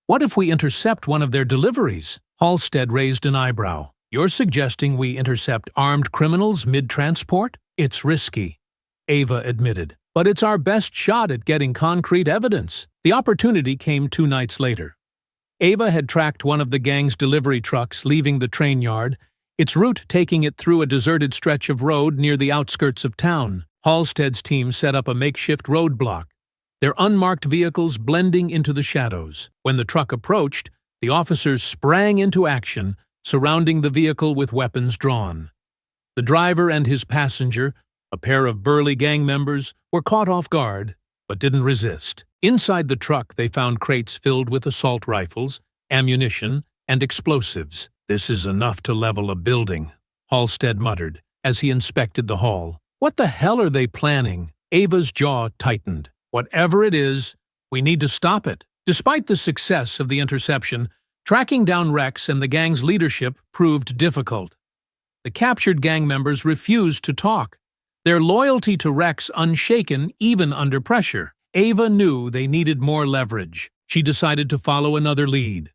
What if we intercept one of their deliveries? Halstead raised an eyebrow. "You're suggesting we intercept armed criminals mid-transport? It's risky," Ava admitted. "But it's our best shot at getting concrete evidence." The opportunity came 2 nights later. Ava had tracked one of the gang's delivery trucks leaving the train yard, its route taking it through a deserted stretch of road near the outskirts of town. Halstead's team set up a makeshift roadblock, their unmarked vehicles blending into the shadows. When the truck approached, the officers sprang into action, surrounding the vehicle with weapons drawn. The driver and his passenger, a pair of burly gang members, were caught off guard, but didn't resist. Inside the truck, they found crates filled with assault rifles, ammunition, and explosives. "This is enough to level a building," Halstead muttered, as he inspected the haul. "What the hell are they planning?" Ava's jaw tightened. "Whatever it is, we need to stop it." Despite the success of the interception, tracking down Rex and the gang's leadership proved difficult. The captured gang members refused to talk, their loyalty to Rex unshaken even under pressure. Ava knew they needed more leverage. She decided to follow another lead.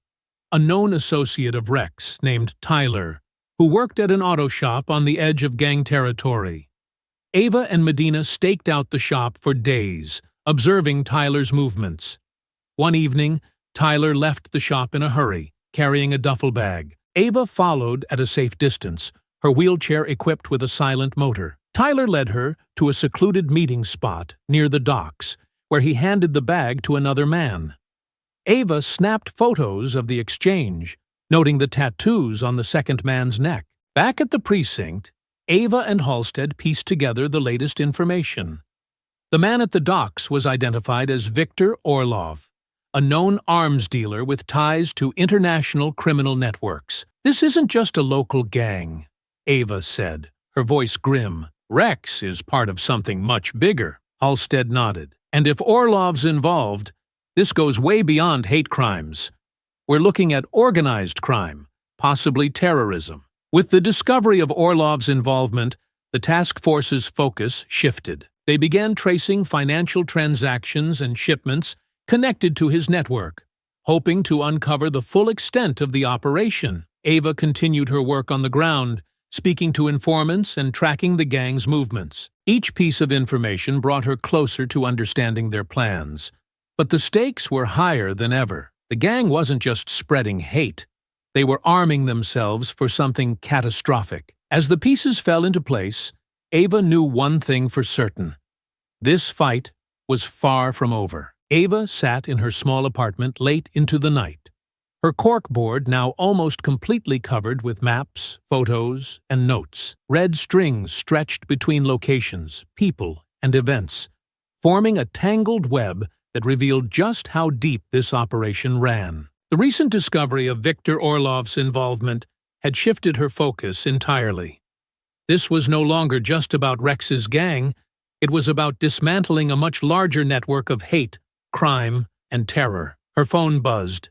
A known associate of Rex named Tyler, who worked at an auto shop on the edge of gang territory. Ava and Medina staked out the shop for days, observing Tyler's movements. One evening, Tyler left the shop in a hurry, carrying a duffel bag. Ava followed at a safe distance, her wheelchair equipped with a silent motor. Tyler led her to a secluded meeting spot near the docks, where he handed the bag to another man. Ava snapped photos of the exchange, noting the tattoos on the second man's neck. Back at the precinct, Ava and Halstead pieced together the latest information. The man at the docks was identified as Victor Orlov, a known arms dealer with ties to international criminal networks. "This isn't just a local gang," Ava said, her voice grim. "Rex is part of something much bigger." Halstead nodded. "And if Orlov's involved, this goes way beyond hate crimes. We're looking at organized crime, possibly terrorism." With the discovery of Orlov's involvement, the task force's focus shifted. They began tracing financial transactions and shipments connected to his network, hoping to uncover the full extent of the operation. Ava continued her work on the ground, speaking to informants and tracking the gang's movements. Each piece of information brought her closer to understanding their plans. But the stakes were higher than ever. The gang wasn't just spreading hate. They were arming themselves for something catastrophic. As the pieces fell into place, Ava knew one thing for certain. This fight was far from over. Ava sat in her small apartment late into the night, her corkboard now almost completely covered with maps, photos, and notes. Red strings stretched between locations, people, and events, forming a tangled web that revealed just how deep this operation ran. The recent discovery of Viktor Orlov's involvement had shifted her focus entirely. This was no longer just about Rex's gang, it was about dismantling a much larger network of hate, crime, and terror. Her phone buzzed.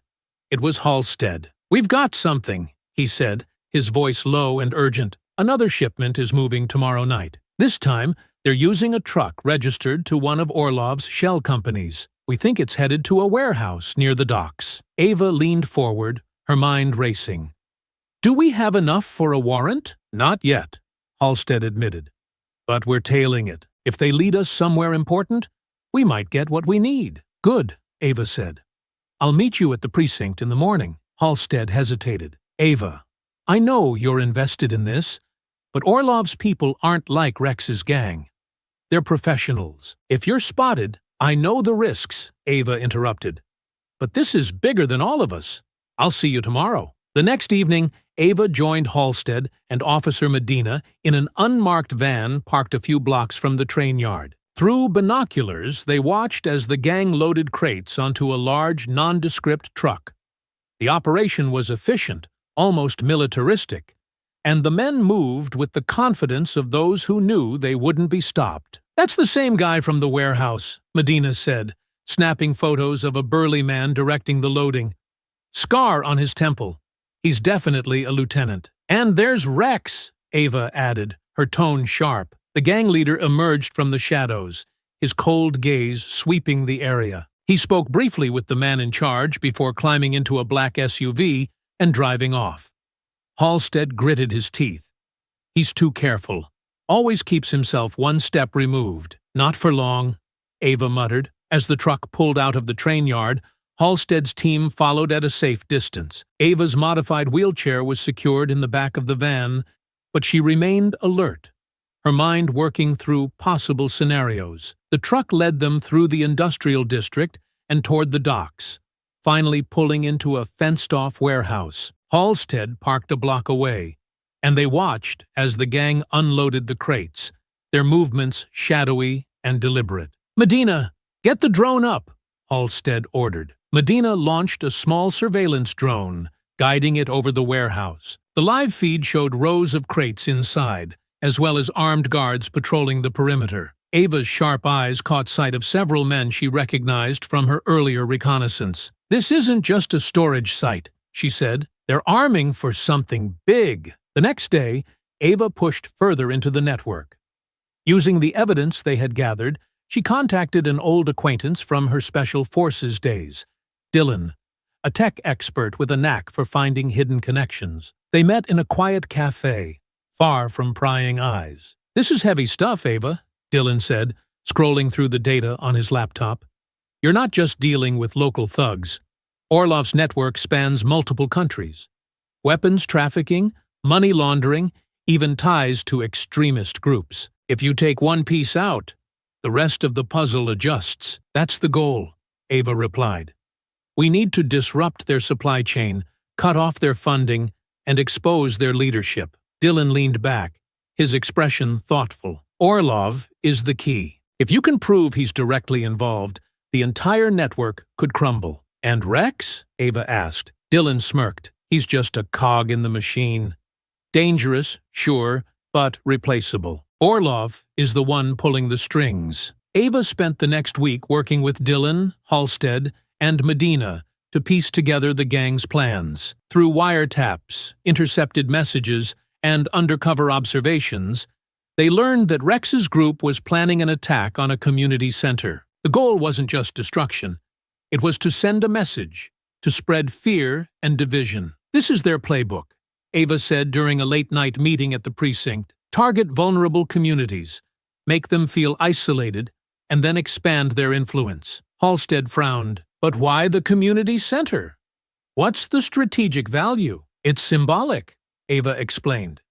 It was Halstead. "We've got something," he said, his voice low and urgent. "Another shipment is moving tomorrow night. This time, they're using a truck registered to one of Orlov's shell companies. We think it's headed to a warehouse near the docks." Ava leaned forward, her mind racing. "Do we have enough for a warrant?" "Not yet," Halstead admitted. "But we're tailing it. If they lead us somewhere important, we might get what we need." "Good," Ava said. "I'll meet you at the precinct in the morning." Halstead hesitated. "Ava, I know you're invested in this, but Orlov's people aren't like Rex's gang. They're professionals. If you're spotted—" "I know the risks," Ava interrupted. "But this is bigger than all of us. I'll see you tomorrow." The next evening, Ava joined Halstead and Officer Medina in an unmarked van parked a few blocks from the train yard. Through binoculars, they watched as the gang loaded crates onto a large, nondescript truck. The operation was efficient, almost militaristic, and the men moved with the confidence of those who knew they wouldn't be stopped. "That's the same guy from the warehouse," Medina said, snapping photos of a burly man directing the loading. "Scar on his temple. He's definitely a lieutenant." "And there's Rex," Ava added, her tone sharp. The gang leader emerged from the shadows, his cold gaze sweeping the area. He spoke briefly with the man in charge before climbing into a black SUV and driving off. Halstead gritted his teeth. "He's too careful. Always keeps himself one step removed." "Not for long," Ava muttered. As the truck pulled out of the train yard, Halstead's team followed at a safe distance. Ava's modified wheelchair was secured in the back of the van, but she remained alert, her mind working through possible scenarios. The truck led them through the industrial district and toward the docks, finally pulling into a fenced-off warehouse. Halstead parked a block away, and they watched as the gang unloaded the crates, their movements shadowy and deliberate. "Medina, get the drone up," Halstead ordered. Medina launched a small surveillance drone, guiding it over the warehouse. The live feed showed rows of crates inside, as well as armed guards patrolling the perimeter. Ava's sharp eyes caught sight of several men she recognized from her earlier reconnaissance. "This isn't just a storage site," she said. "They're arming for something big." The next day, Ava pushed further into the network. Using the evidence they had gathered, she contacted an old acquaintance from her Special Forces days, Dylan, a tech expert with a knack for finding hidden connections. They met in a quiet cafe, far from prying eyes. "This is heavy stuff, Ava," Dylan said, scrolling through the data on his laptop. "You're not just dealing with local thugs. Orlov's network spans multiple countries. Weapons trafficking, money laundering, even ties to extremist groups. If you take one piece out, the rest of the puzzle adjusts." "That's the goal," Ava replied. "We need to disrupt their supply chain, cut off their funding, and expose their leadership." Dylan leaned back, his expression thoughtful. "Orlov is the key. If you can prove he's directly involved, the entire network could crumble." "And Rex?" Ava asked. Dylan smirked. "He's just a cog in the machine. Dangerous, sure, but replaceable. Orlov is the one pulling the strings." Ava spent the next week working with Dylan, Halstead, and Medina to piece together the gang's plans. Through wiretaps, intercepted messages, and undercover observations, they learned that Rex's group was planning an attack on a community center. The goal wasn't just destruction. It was to send a message, to spread fear and division. "This is their playbook," Ava said during a late-night meeting at the precinct. "Target vulnerable communities, make them feel isolated, and then expand their influence." Halstead frowned. "But why the community center? What's the strategic value?" "It's symbolic," Ava explained.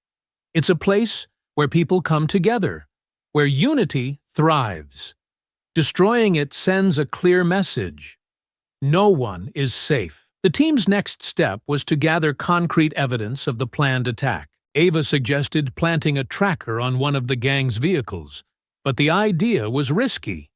"It's a place where people come together, where unity thrives. Destroying it sends a clear message. No one is safe." The team's next step was to gather concrete evidence of the planned attack. Ava suggested planting a tracker on one of the gang's vehicles, but the idea was risky.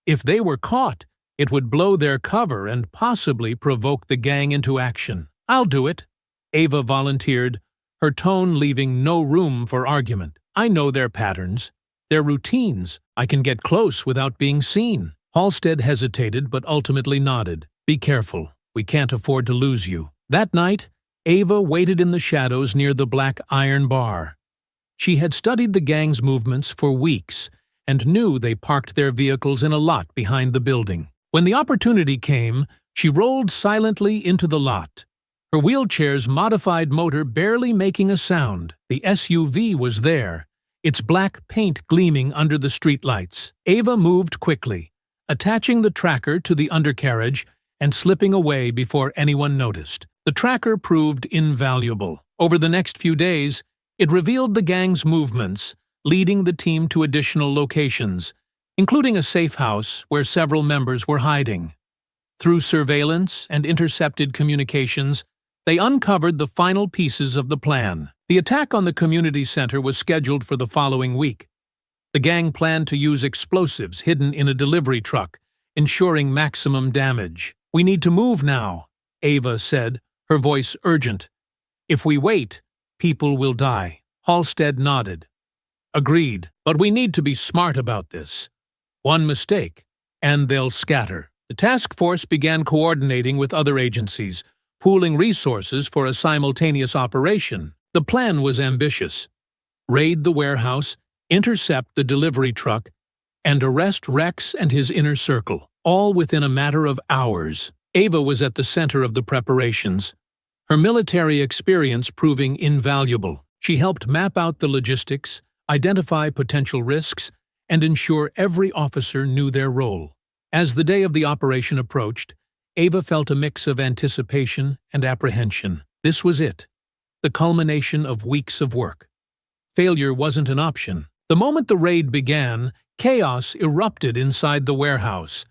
If they were caught, It would blow their cover and possibly provoke the gang into action. "I'll do it," Ava volunteered, her tone leaving no room for argument. "I know their patterns, their routines. I can get close without being seen." Halstead hesitated but ultimately nodded. "Be careful. We can't afford to lose you." That night, Ava waited in the shadows near the black iron bar. She had studied the gang's movements for weeks and knew they parked their vehicles in a lot behind the building. When the opportunity came, she rolled silently into the lot, her wheelchair's modified motor barely making a sound. The SUV was there, its black paint gleaming under the streetlights. Ava moved quickly, attaching the tracker to the undercarriage and slipping away before anyone noticed. The tracker proved invaluable. Over the next few days, it revealed the gang's movements, leading the team to additional locations, including a safe house where several members were hiding. Through surveillance and intercepted communications, they uncovered the final pieces of the plan. The attack on the community center was scheduled for the following week. The gang planned to use explosives hidden in a delivery truck, ensuring maximum damage. "We need to move now," Ava said, her voice urgent. "If we wait, people will die." Halstead nodded. "Agreed, but we need to be smart about this. One mistake, and they'll scatter." The task force began coordinating with other agencies, pooling resources for a simultaneous operation. The plan was ambitious: raid the warehouse, intercept the delivery truck, and arrest Rex and his inner circle, all within a matter of hours. Ava was at the center of the preparations, her military experience proving invaluable. She helped map out the logistics, identify potential risks, and ensure every officer knew their role. As the day of the operation approached, Ava felt a mix of anticipation and apprehension. This was it, the culmination of weeks of work. Failure wasn't an option. The moment the raid began, chaos erupted inside the warehouse.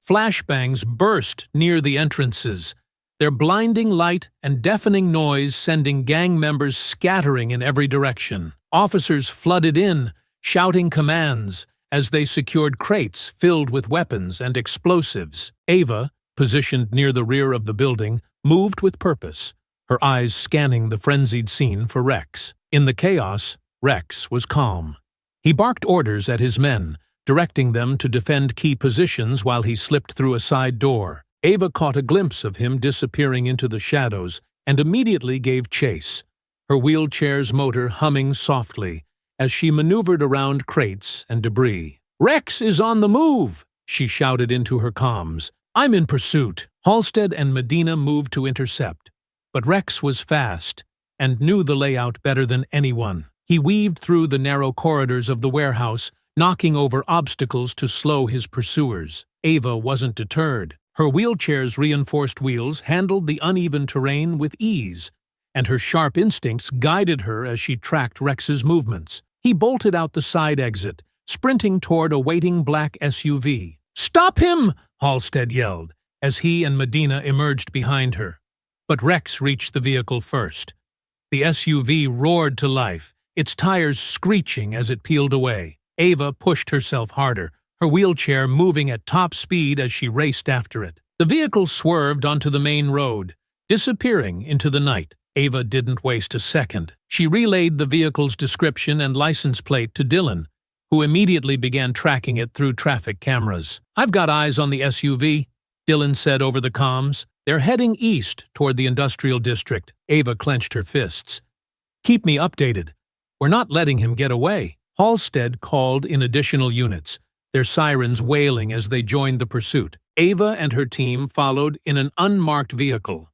Flashbangs burst near the entrances, their blinding light and deafening noise sending gang members scattering in every direction. Officers flooded in, shouting commands, as they secured crates filled with weapons and explosives. Ava, positioned near the rear of the building, moved with purpose, her eyes scanning the frenzied scene for Rex. In the chaos, Rex was calm. He barked orders at his men, directing them to defend key positions while he slipped through a side door. Ava caught a glimpse of him disappearing into the shadows and immediately gave chase, her wheelchair's motor humming softly as she maneuvered around crates and debris. "Rex is on the move!" she shouted into her comms. "I'm in pursuit." Halstead and Medina moved to intercept, but Rex was fast and knew the layout better than anyone. He weaved through the narrow corridors of the warehouse, knocking over obstacles to slow his pursuers. Ava wasn't deterred. Her wheelchair's reinforced wheels handled the uneven terrain with ease, and her sharp instincts guided her as she tracked Rex's movements. He bolted out the side exit, sprinting toward a waiting black SUV. "Stop him!" Halstead yelled, as he and Medina emerged behind her. But Rex reached the vehicle first. The SUV roared to life, its tires screeching as it peeled away. Ava pushed herself harder, her wheelchair moving at top speed as she raced after it. The vehicle swerved onto the main road, disappearing into the night. Ava didn't waste a second. She relayed the vehicle's description and license plate to Dylan, who immediately began tracking it through traffic cameras. "I've got eyes on the SUV," Dylan said over the comms. "They're heading east toward the industrial district." Ava clenched her fists. "Keep me updated. We're not letting him get away." Halstead called in additional units, their sirens wailing as they joined the pursuit. Ava and her team followed in an unmarked vehicle,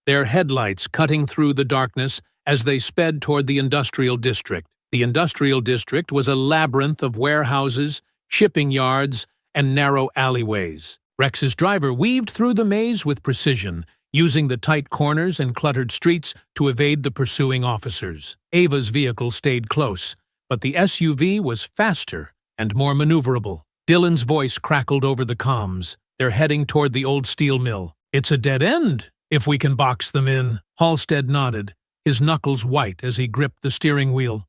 their headlights cutting through the darkness as they sped toward the industrial district. The industrial district was a labyrinth of warehouses, shipping yards, and narrow alleyways. Rex's driver weaved through the maze with precision, using the tight corners and cluttered streets to evade the pursuing officers. Ava's vehicle stayed close, but the SUV was faster and more maneuverable. Dylan's voice crackled over the comms. "They're heading toward the old steel mill. It's a dead end, if we can box them in." Halstead nodded, his knuckles white as he gripped the steering wheel.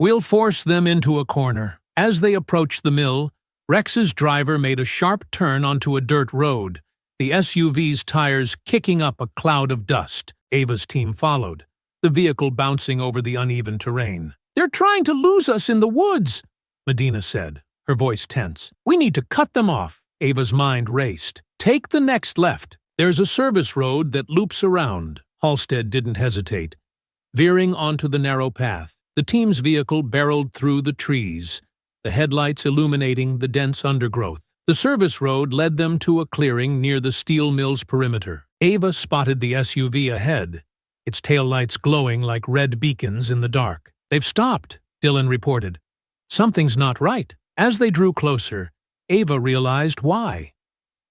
"We'll force them into a corner." As they approached the mill, Rex's driver made a sharp turn onto a dirt road, the SUV's tires kicking up a cloud of dust. Ava's team followed, the vehicle bouncing over the uneven terrain. "They're trying to lose us in the woods," Medina said, her voice tense. "We need to cut them off." Ava's mind raced. "Take the next left. There's a service road that loops around." Halstead didn't hesitate. Veering onto the narrow path, the team's vehicle barreled through the trees, the headlights illuminating the dense undergrowth. The service road led them to a clearing near the steel mill's perimeter. Ava spotted the SUV ahead, its taillights glowing like red beacons in the dark. "They've stopped," Dylan reported. "Something's not right." As they drew closer, Ava realized why.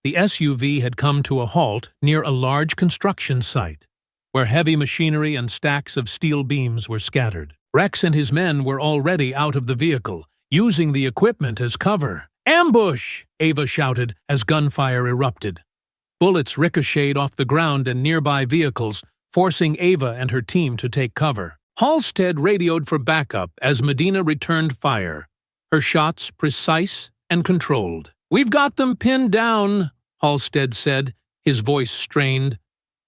The SUV had come to a halt near a large construction site, where heavy machinery and stacks of steel beams were scattered. Rex and his men were already out of the vehicle, using the equipment as cover. "Ambush!" Ava shouted as gunfire erupted. Bullets ricocheted off the ground and nearby vehicles, forcing Ava and her team to take cover. Halstead radioed for backup as Medina returned fire, her shots precise and controlled. "We've got them pinned down," Halstead said, his voice strained.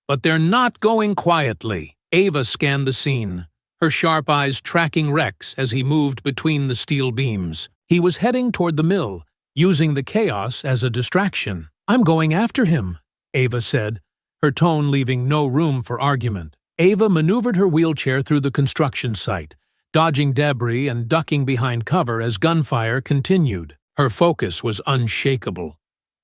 "But they're not going quietly." Ava scanned the scene, her sharp eyes tracking Rex as he moved between the steel beams. He was heading toward the mill, using the chaos as a distraction. "I'm going after him," Ava said, her tone leaving no room for argument. Ava maneuvered her wheelchair through the construction site, dodging debris and ducking behind cover as gunfire continued. Her focus was unshakable,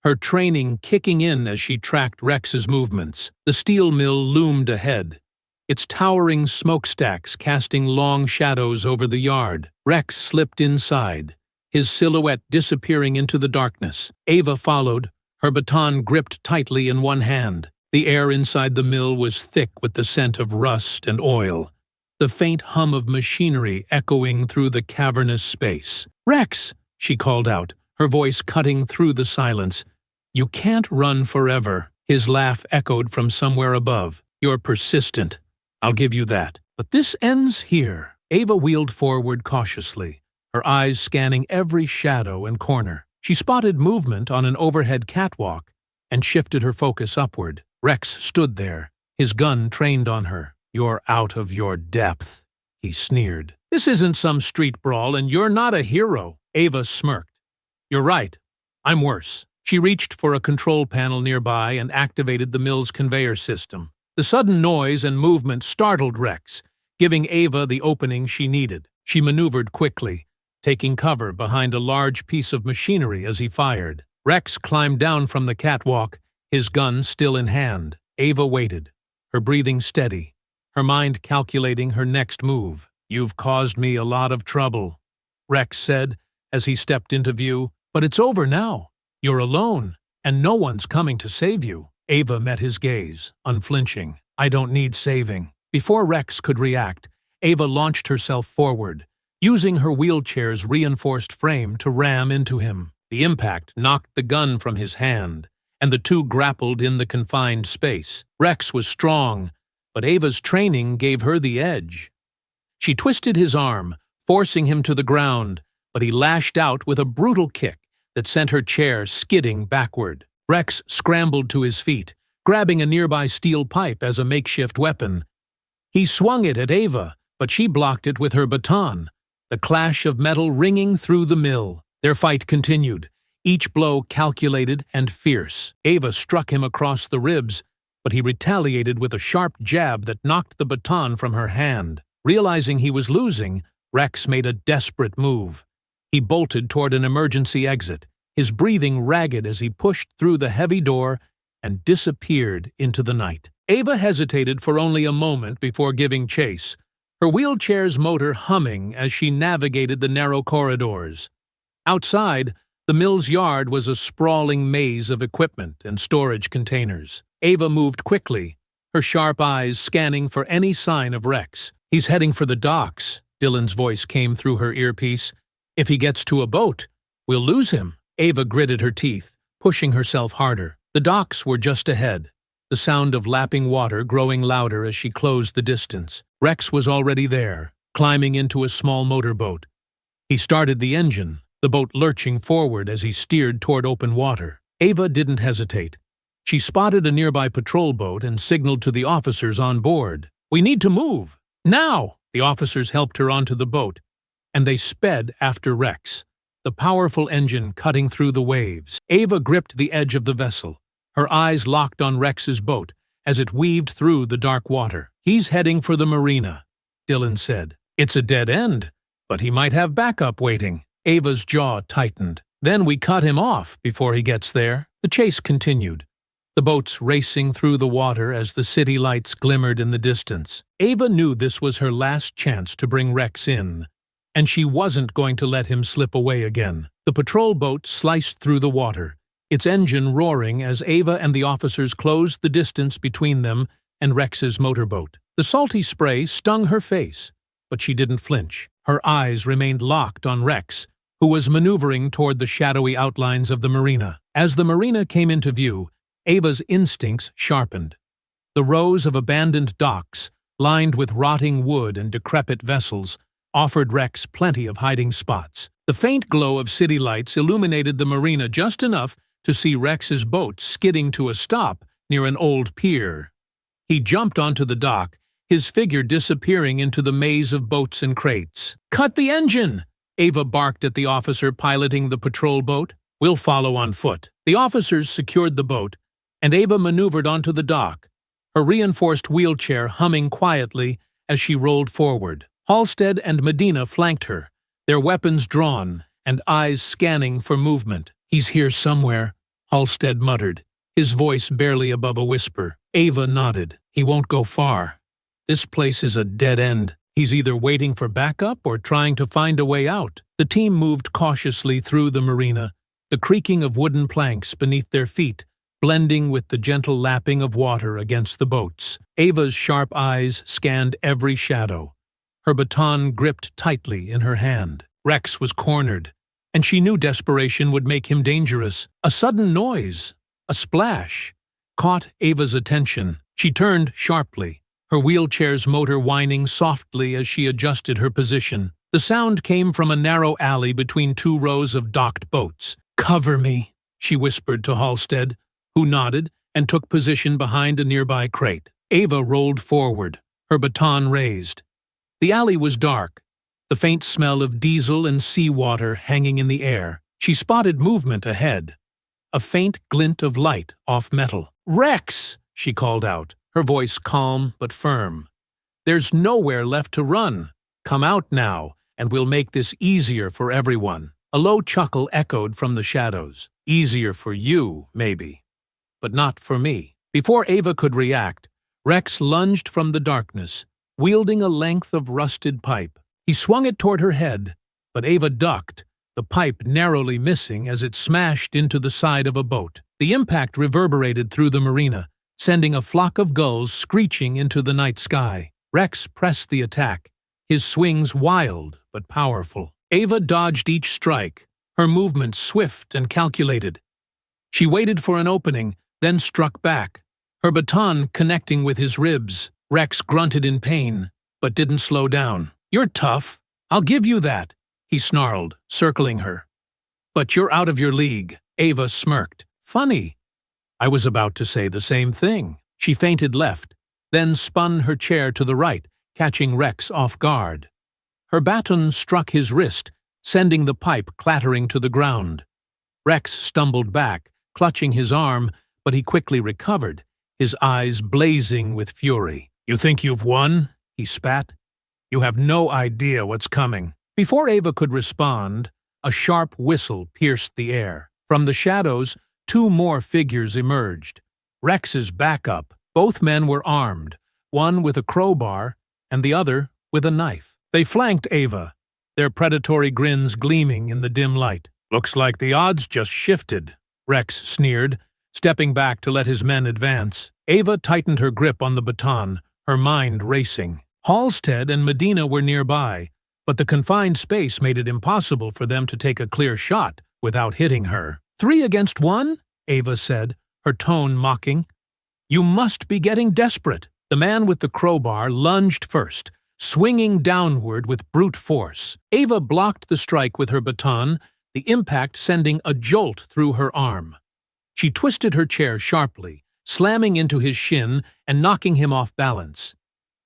her training kicking in as she tracked Rex's movements. The steel mill loomed ahead, its towering smokestacks casting long shadows over the yard. Rex slipped inside, his silhouette disappearing into the darkness. Ava followed, her baton gripped tightly in one hand. The air inside the mill was thick with the scent of rust and oil, the faint hum of machinery echoing through the cavernous space. "Rex!" she called out, her voice cutting through the silence. "You can't run forever." His laugh echoed from somewhere above. "You're persistent. I'll give you that. But this ends here." Ava wheeled forward cautiously, her eyes scanning every shadow and corner. She spotted movement on an overhead catwalk and shifted her focus upward. Rex stood there, his gun trained on her. "You're out of your depth," he sneered. "This isn't some street brawl, and you're not a hero." Ava smirked. "You're right. I'm worse." She reached for a control panel nearby and activated the mill's conveyor system. The sudden noise and movement startled Rex, giving Ava the opening she needed. She maneuvered quickly, taking cover behind a large piece of machinery as he fired. Rex climbed down from the catwalk, his gun still in hand. Ava waited, her breathing steady, her mind calculating her next move. "You've caused me a lot of trouble," Rex said as he stepped into view. "But it's over now. You're alone, and no one's coming to save you." Ava met his gaze, unflinching. "I don't need saving." Before Rex could react, Ava launched herself forward, using her wheelchair's reinforced frame to ram into him. The impact knocked the gun from his hand, and the two grappled in the confined space. Rex was strong, but Ava's training gave her the edge. She twisted his arm, forcing him to the ground, but he lashed out with a brutal kick that sent her chair skidding backward. Rex scrambled to his feet, grabbing a nearby steel pipe as a makeshift weapon. He swung it at Ava, but she blocked it with her baton, the clash of metal ringing through the mill. Their fight continued, each blow calculated and fierce. Ava struck him across the ribs, but he retaliated with a sharp jab that knocked the baton from her hand. Realizing he was losing, Rex made a desperate move. He bolted toward an emergency exit, his breathing ragged as he pushed through the heavy door and disappeared into the night. Ava hesitated for only a moment before giving chase, her wheelchair's motor humming as she navigated the narrow corridors. Outside, the mill's yard was a sprawling maze of equipment and storage containers. Ava moved quickly, her sharp eyes scanning for any sign of Rex. "He's heading for the docks," Dylan's voice came through her earpiece. "If he gets to a boat, we'll lose him." Ava gritted her teeth, pushing herself harder. The docks were just ahead, the sound of lapping water growing louder as she closed the distance. Rex was already there, climbing into a small motorboat. He started the engine, the boat lurching forward as he steered toward open water. Ava didn't hesitate. She spotted a nearby patrol boat and signaled to the officers on board. "We need to move! Now!" The officers helped her onto the boat, and they sped after Rex, the powerful engine cutting through the waves. Ava gripped the edge of the vessel, her eyes locked on Rex's boat as it weaved through the dark water. "He's heading for the marina," Dylan said. "It's a dead end, but he might have backup waiting." Ava's jaw tightened. "Then we cut him off before he gets there." The chase continued, the boats racing through the water as the city lights glimmered in the distance. Ava knew this was her last chance to bring Rex in, and she wasn't going to let him slip away again. The patrol boat sliced through the water, its engine roaring as Ava and the officers closed the distance between them and Rex's motorboat. The salty spray stung her face, but she didn't flinch. Her eyes remained locked on Rex, who was maneuvering toward the shadowy outlines of the marina. As the marina came into view, Ava's instincts sharpened. The rows of abandoned docks, lined with rotting wood and decrepit vessels, offered Rex plenty of hiding spots. The faint glow of city lights illuminated the marina just enough to see Rex's boat skidding to a stop near an old pier. He jumped onto the dock, his figure disappearing into the maze of boats and crates. "Cut the engine!" Ava barked at the officer piloting the patrol boat. "We'll follow on foot." The officers secured the boat, and Ava maneuvered onto the dock, her reinforced wheelchair humming quietly as she rolled forward. Halstead and Medina flanked her, their weapons drawn and eyes scanning for movement. "He's here somewhere," Halstead muttered, his voice barely above a whisper. Ava nodded. "He won't go far. This place is a dead end. He's either waiting for backup or trying to find a way out." The team moved cautiously through the marina, the creaking of wooden planks beneath their feet blending with the gentle lapping of water against the boats. Ava's sharp eyes scanned every shadow, her baton gripped tightly in her hand. Rex was cornered, and she knew desperation would make him dangerous. A sudden noise, a splash, caught Ava's attention. She turned sharply, her wheelchair's motor whining softly as she adjusted her position. The sound came from a narrow alley between two rows of docked boats. "Cover me," she whispered to Halstead, who nodded and took position behind a nearby crate. Ava rolled forward, her baton raised. The alley was dark, the faint smell of diesel and seawater hanging in the air. She spotted movement ahead, a faint glint of light off metal. "Rex!" she called out, her voice calm but firm. "There's nowhere left to run. Come out now, and we'll make this easier for everyone." A low chuckle echoed from the shadows. "Easier for you, maybe, but not for me." Before Ava could react, Rex lunged from the darkness, wielding a length of rusted pipe. He swung it toward her head, but Ava ducked, the pipe narrowly missing as it smashed into the side of a boat. The impact reverberated through the marina, sending a flock of gulls screeching into the night sky. Rex pressed the attack, his swings wild but powerful. Ava dodged each strike, her movements swift and calculated. She waited for an opening, then struck back, her baton connecting with his ribs. Rex grunted in pain, but didn't slow down. "You're tough, I'll give you that," he snarled, circling her. "But you're out of your league." Ava smirked. "Funny. I was about to say the same thing." She feinted left, then spun her chair to the right, catching Rex off guard. Her baton struck his wrist, sending the pipe clattering to the ground. Rex stumbled back, clutching his arm, but he quickly recovered, his eyes blazing with fury. "You think you've won?" he spat. "You have no idea what's coming." Before Ava could respond, a sharp whistle pierced the air. From the shadows, two more figures emerged. Rex's backup. Both men were armed, one with a crowbar and the other with a knife. They flanked Ava, their predatory grins gleaming in the dim light. "Looks like the odds just shifted," Rex sneered, stepping back to let his men advance. Ava tightened her grip on the baton, her mind racing. Halstead and Medina were nearby, but the confined space made it impossible for them to take a clear shot without hitting her. "3 against 1?" Ava said, her tone mocking. "You must be getting desperate." The man with the crowbar lunged first, swinging downward with brute force. Ava blocked the strike with her baton, the impact sending a jolt through her arm. She twisted her chair sharply, slamming into his shin and knocking him off balance.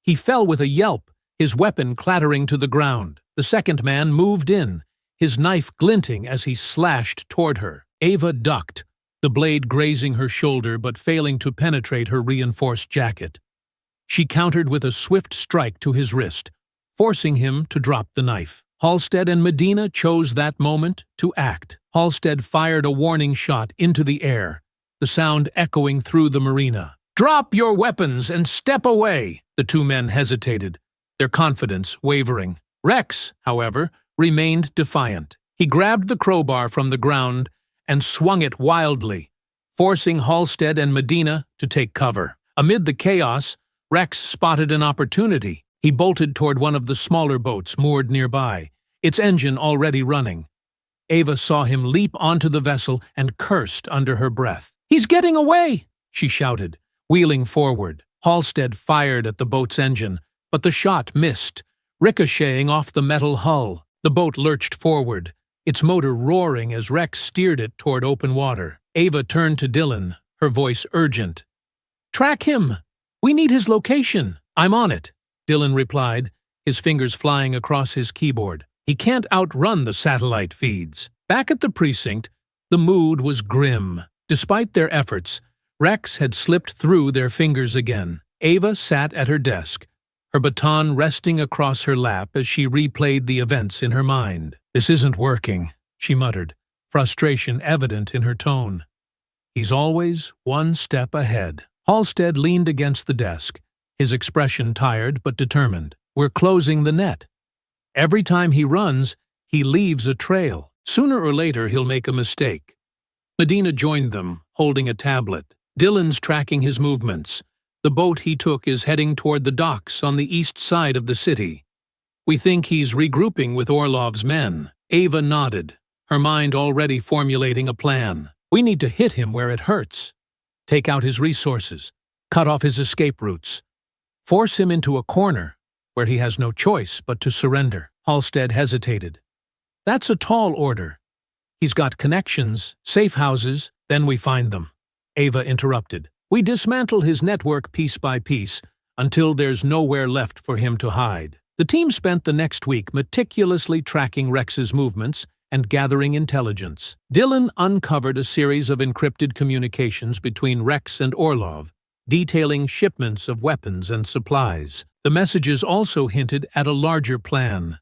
He fell with a yelp, his weapon clattering to the ground. The second man moved in, his knife glinting as he slashed toward her. Ava ducked, the blade grazing her shoulder but failing to penetrate her reinforced jacket. She countered with a swift strike to his wrist, forcing him to drop the knife. Halstead and Medina chose that moment to act. Halstead fired a warning shot into the air, the sound echoing through the marina. "Drop your weapons and step away!" The two men hesitated, their confidence wavering. Rex, however, remained defiant. He grabbed the crowbar from the ground and swung it wildly, forcing Halstead and Medina to take cover. Amid the chaos, Rex spotted an opportunity. He bolted toward one of the smaller boats moored nearby, its engine already running. Ava saw him leap onto the vessel and cursed under her breath. "He's getting away!" she shouted, wheeling forward. Halstead fired at the boat's engine, but the shot missed, ricocheting off the metal hull. The boat lurched forward, its motor roaring as Rex steered it toward open water. Ava turned to Dylan, her voice urgent. "Track him! We need his location!" "I'm on it," Dylan replied, his fingers flying across his keyboard. He can't outrun the satellite feeds. Back at the precinct, the mood was grim. Despite their efforts, Rex had slipped through their fingers again. Ava sat at her desk, her baton resting across her lap as she replayed the events in her mind. "This isn't working," she muttered, frustration evident in her tone. "He's always one step ahead." Halstead leaned against the desk, his expression tired but determined. "We're closing the net. Every time he runs, he leaves a trail. Sooner or later, he'll make a mistake." Medina joined them, holding a tablet. "Dylan's tracking his movements. The boat he took is heading toward the docks on the east side of the city. We think he's regrouping with Orlov's men." Ava nodded, her mind already formulating a plan. "We need to hit him where it hurts. Take out his resources, cut off his escape routes, force him into a corner where he has no choice but to surrender." Halstead hesitated. "That's a tall order. He's got connections, safe houses, then we find them." Ava interrupted. "We dismantle his network piece by piece until there's nowhere left for him to hide." The team spent the next week meticulously tracking Rex's movements and gathering intelligence. Dylan uncovered a series of encrypted communications between Rex and Orlov, detailing shipments of weapons and supplies. The messages also hinted at a larger plan,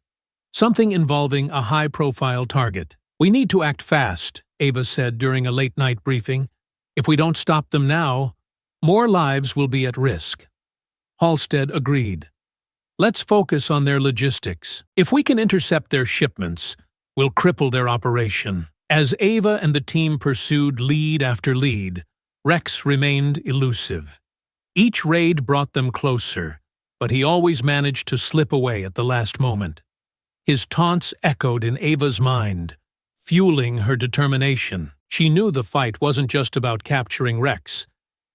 something involving a high-profile target. "We need to act fast," Ava said during a late-night briefing. "If we don't stop them now, more lives will be at risk." Halstead agreed. "Let's focus on their logistics. If we can intercept their shipments, we'll cripple their operation." As Ava and the team pursued lead after lead, Rex remained elusive. Each raid brought them closer, but he always managed to slip away at the last moment. His taunts echoed in Ava's mind, fueling her determination. She knew the fight wasn't just about capturing Rex.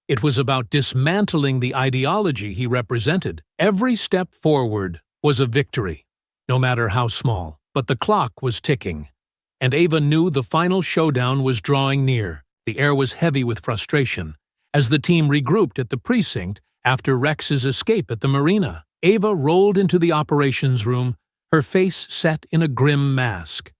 It was about dismantling the ideology he represented. Every step forward was a victory, no matter how small. But the clock was ticking, and Ava knew the final showdown was drawing near. The air was heavy with frustration as the team regrouped at the precinct after Rex's escape at the marina. Ava rolled into the operations room, her face set in a grim mask.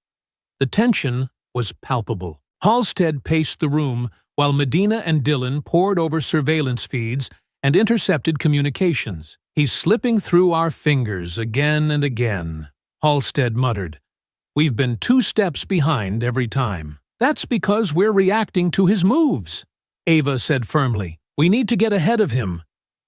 The tension was palpable. Halstead paced the room while Medina and Dylan pored over surveillance feeds and intercepted communications. "He's slipping through our fingers again and again," Halstead muttered. "We've been 2 steps behind every time." "That's because we're reacting to his moves," Ava said firmly. "We need to get ahead of him,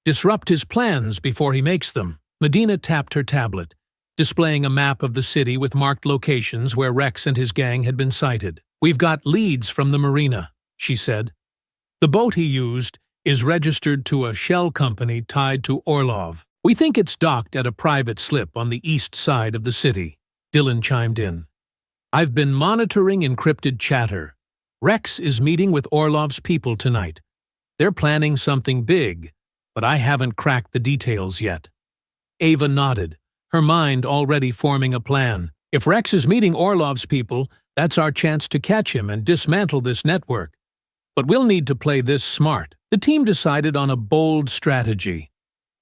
disrupt his plans before he makes them." Medina tapped her tablet, displaying a map of the city with marked locations where Rex and his gang had been sighted. "We've got leads from the marina," she said. "The boat he used is registered to a shell company tied to Orlov. We think it's docked at a private slip on the east side of the city." Dylan chimed in. "I've been monitoring encrypted chatter. Rex is meeting with Orlov's people tonight. They're planning something big, but I haven't cracked the details yet." Ava nodded, her mind already forming a plan. If Rex is meeting Orlov's people, That's our chance to catch him and dismantle this network. But we'll need to play this smart. The team decided on a bold strategy.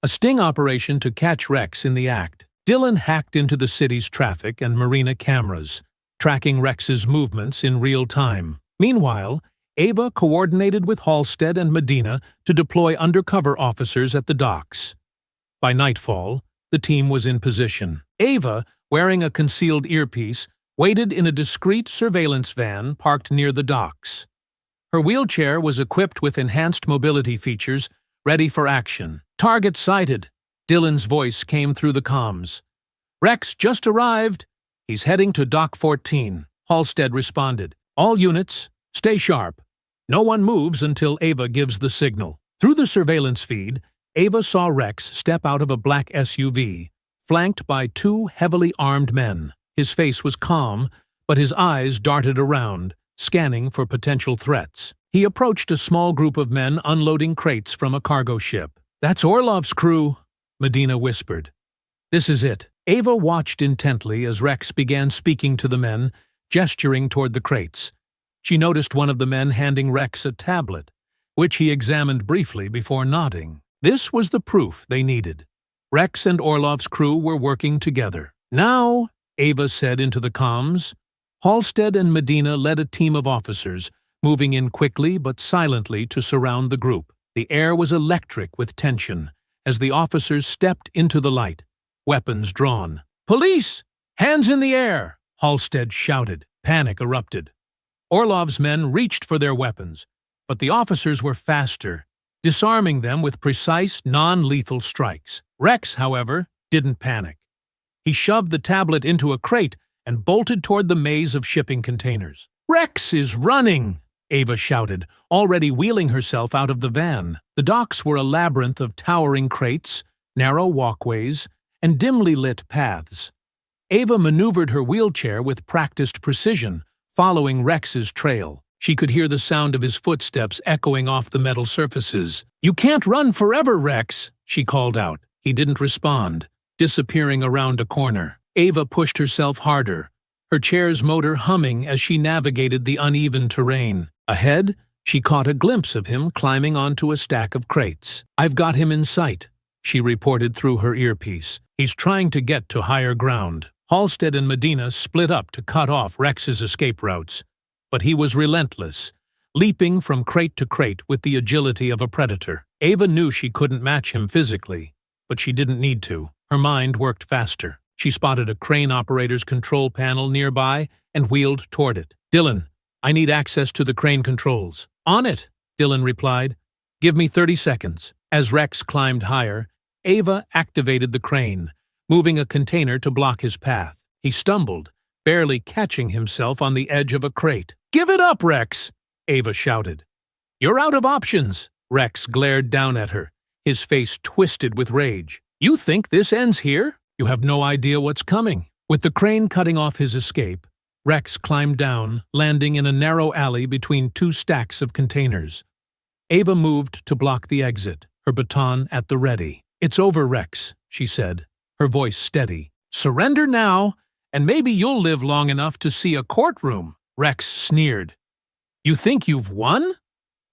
A sting operation to catch Rex in the act. Dylan hacked into the city's traffic and marina cameras, tracking Rex's movements in real time. Meanwhile, Ava coordinated with Halstead and Medina to deploy undercover officers at the docks. By nightfall, the team was in position. Ava, wearing a concealed earpiece, waited in a discreet surveillance van parked near the docks. Her wheelchair was equipped with enhanced mobility features, ready for action. Target sighted. Dylan's voice came through the comms. Rex just arrived. He's heading to Dock 14. Halstead responded. All units, stay sharp. No one moves until Ava gives the signal. Through the surveillance feed, Ava saw Rex step out of a black SUV, flanked by two heavily armed men. His face was calm, but his eyes darted around, scanning for potential threats. He approached a small group of men unloading crates from a cargo ship. "That's Orlov's crew," Medina whispered. "This is it." Ava watched intently as Rex began speaking to the men, gesturing toward the crates. She noticed one of the men handing Rex a tablet, which he examined briefly before nodding. This was the proof they needed. Rex and Orlov's crew were working together. "Now," Ava said into the comms. Halstead and Medina led a team of officers, moving in quickly but silently to surround the group. The air was electric with tension as the officers stepped into the light, weapons drawn. "Police! Hands in the air!" Halstead shouted. Panic erupted. Orlov's men reached for their weapons, but the officers were faster, disarming them with precise, non-lethal strikes. Rex, however, didn't panic. He shoved the tablet into a crate and bolted toward the maze of shipping containers. "Rex is running!" Ava shouted, already wheeling herself out of the van. The docks were a labyrinth of towering crates, narrow walkways, and dimly lit paths. Ava maneuvered her wheelchair with practiced precision, following Rex's trail. She could hear the sound of his footsteps echoing off the metal surfaces. "You can't run forever, Rex," she called out. He didn't respond, disappearing around a corner. Ava pushed herself harder, her chair's motor humming as she navigated the uneven terrain. Ahead, she caught a glimpse of him climbing onto a stack of crates. "I've got him in sight," she reported through her earpiece. "He's trying to get to higher ground." Halstead and Medina split up to cut off Rex's escape routes, but he was relentless, leaping from crate to crate with the agility of a predator. Ava knew she couldn't match him physically, but she didn't need to. Her mind worked faster. She spotted a crane operator's control panel nearby and wheeled toward it. "Dylan, I need access to the crane controls." "On it," Dylan replied. "Give me 30 seconds." As Rex climbed higher, Ava activated the crane, moving a container to block his path. He stumbled, barely catching himself on the edge of a crate. "Give it up, Rex!" Ava shouted. "You're out of options." Rex glared down at her, his face twisted with rage. "You think this ends here? You have no idea what's coming." With the crane cutting off his escape, Rex climbed down, landing in a narrow alley between two stacks of containers. Ava moved to block the exit, her baton at the ready. "It's over, Rex," she said, her voice steady. "Surrender now, and maybe you'll live long enough to see a courtroom." Rex sneered. "You think you've won?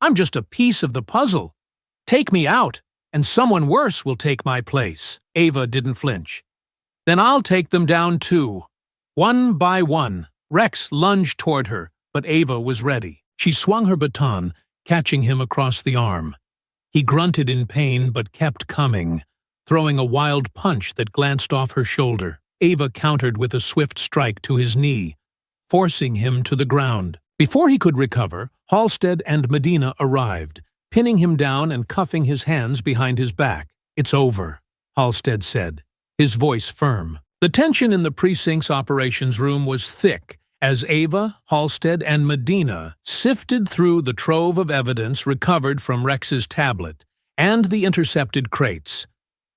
I'm just a piece of the puzzle. Take me out, and someone worse will take my place." Ava didn't flinch. "Then I'll take them down too. One by one." Rex lunged toward her, but Ava was ready. She swung her baton, catching him across the arm. He grunted in pain but kept coming, throwing a wild punch that glanced off her shoulder. Ava countered with a swift strike to his knee, forcing him to the ground. Before he could recover, Halstead and Medina arrived, pinning him down and cuffing his hands behind his back. "It's over," Halstead said, his voice firm. The tension in the precinct's operations room was thick as Ava, Halstead, and Medina sifted through the trove of evidence recovered from Rex's tablet and the intercepted crates.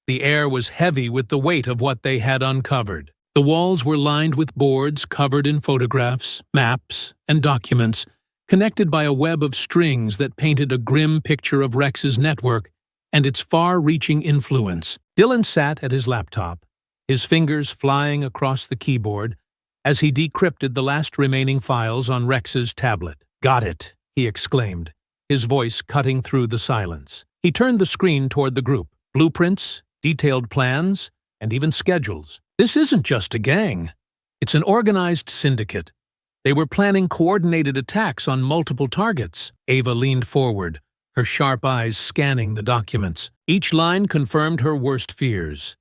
The air was heavy with the weight of what they had uncovered. The walls were lined with boards covered in photographs, maps, and documents, connected by a web of strings that painted a grim picture of Rex's network and its far-reaching influence. Dylan sat at his laptop, his fingers flying across the keyboard, as he decrypted the last remaining files on Rex's tablet. "Got it," he exclaimed, his voice cutting through the silence. He turned the screen toward the group. Blueprints, detailed plans, and even schedules. This isn't just a gang. It's an organized syndicate. They were planning coordinated attacks on multiple targets. Ava leaned forward, her sharp eyes scanning the documents. Each line confirmed her worst fears.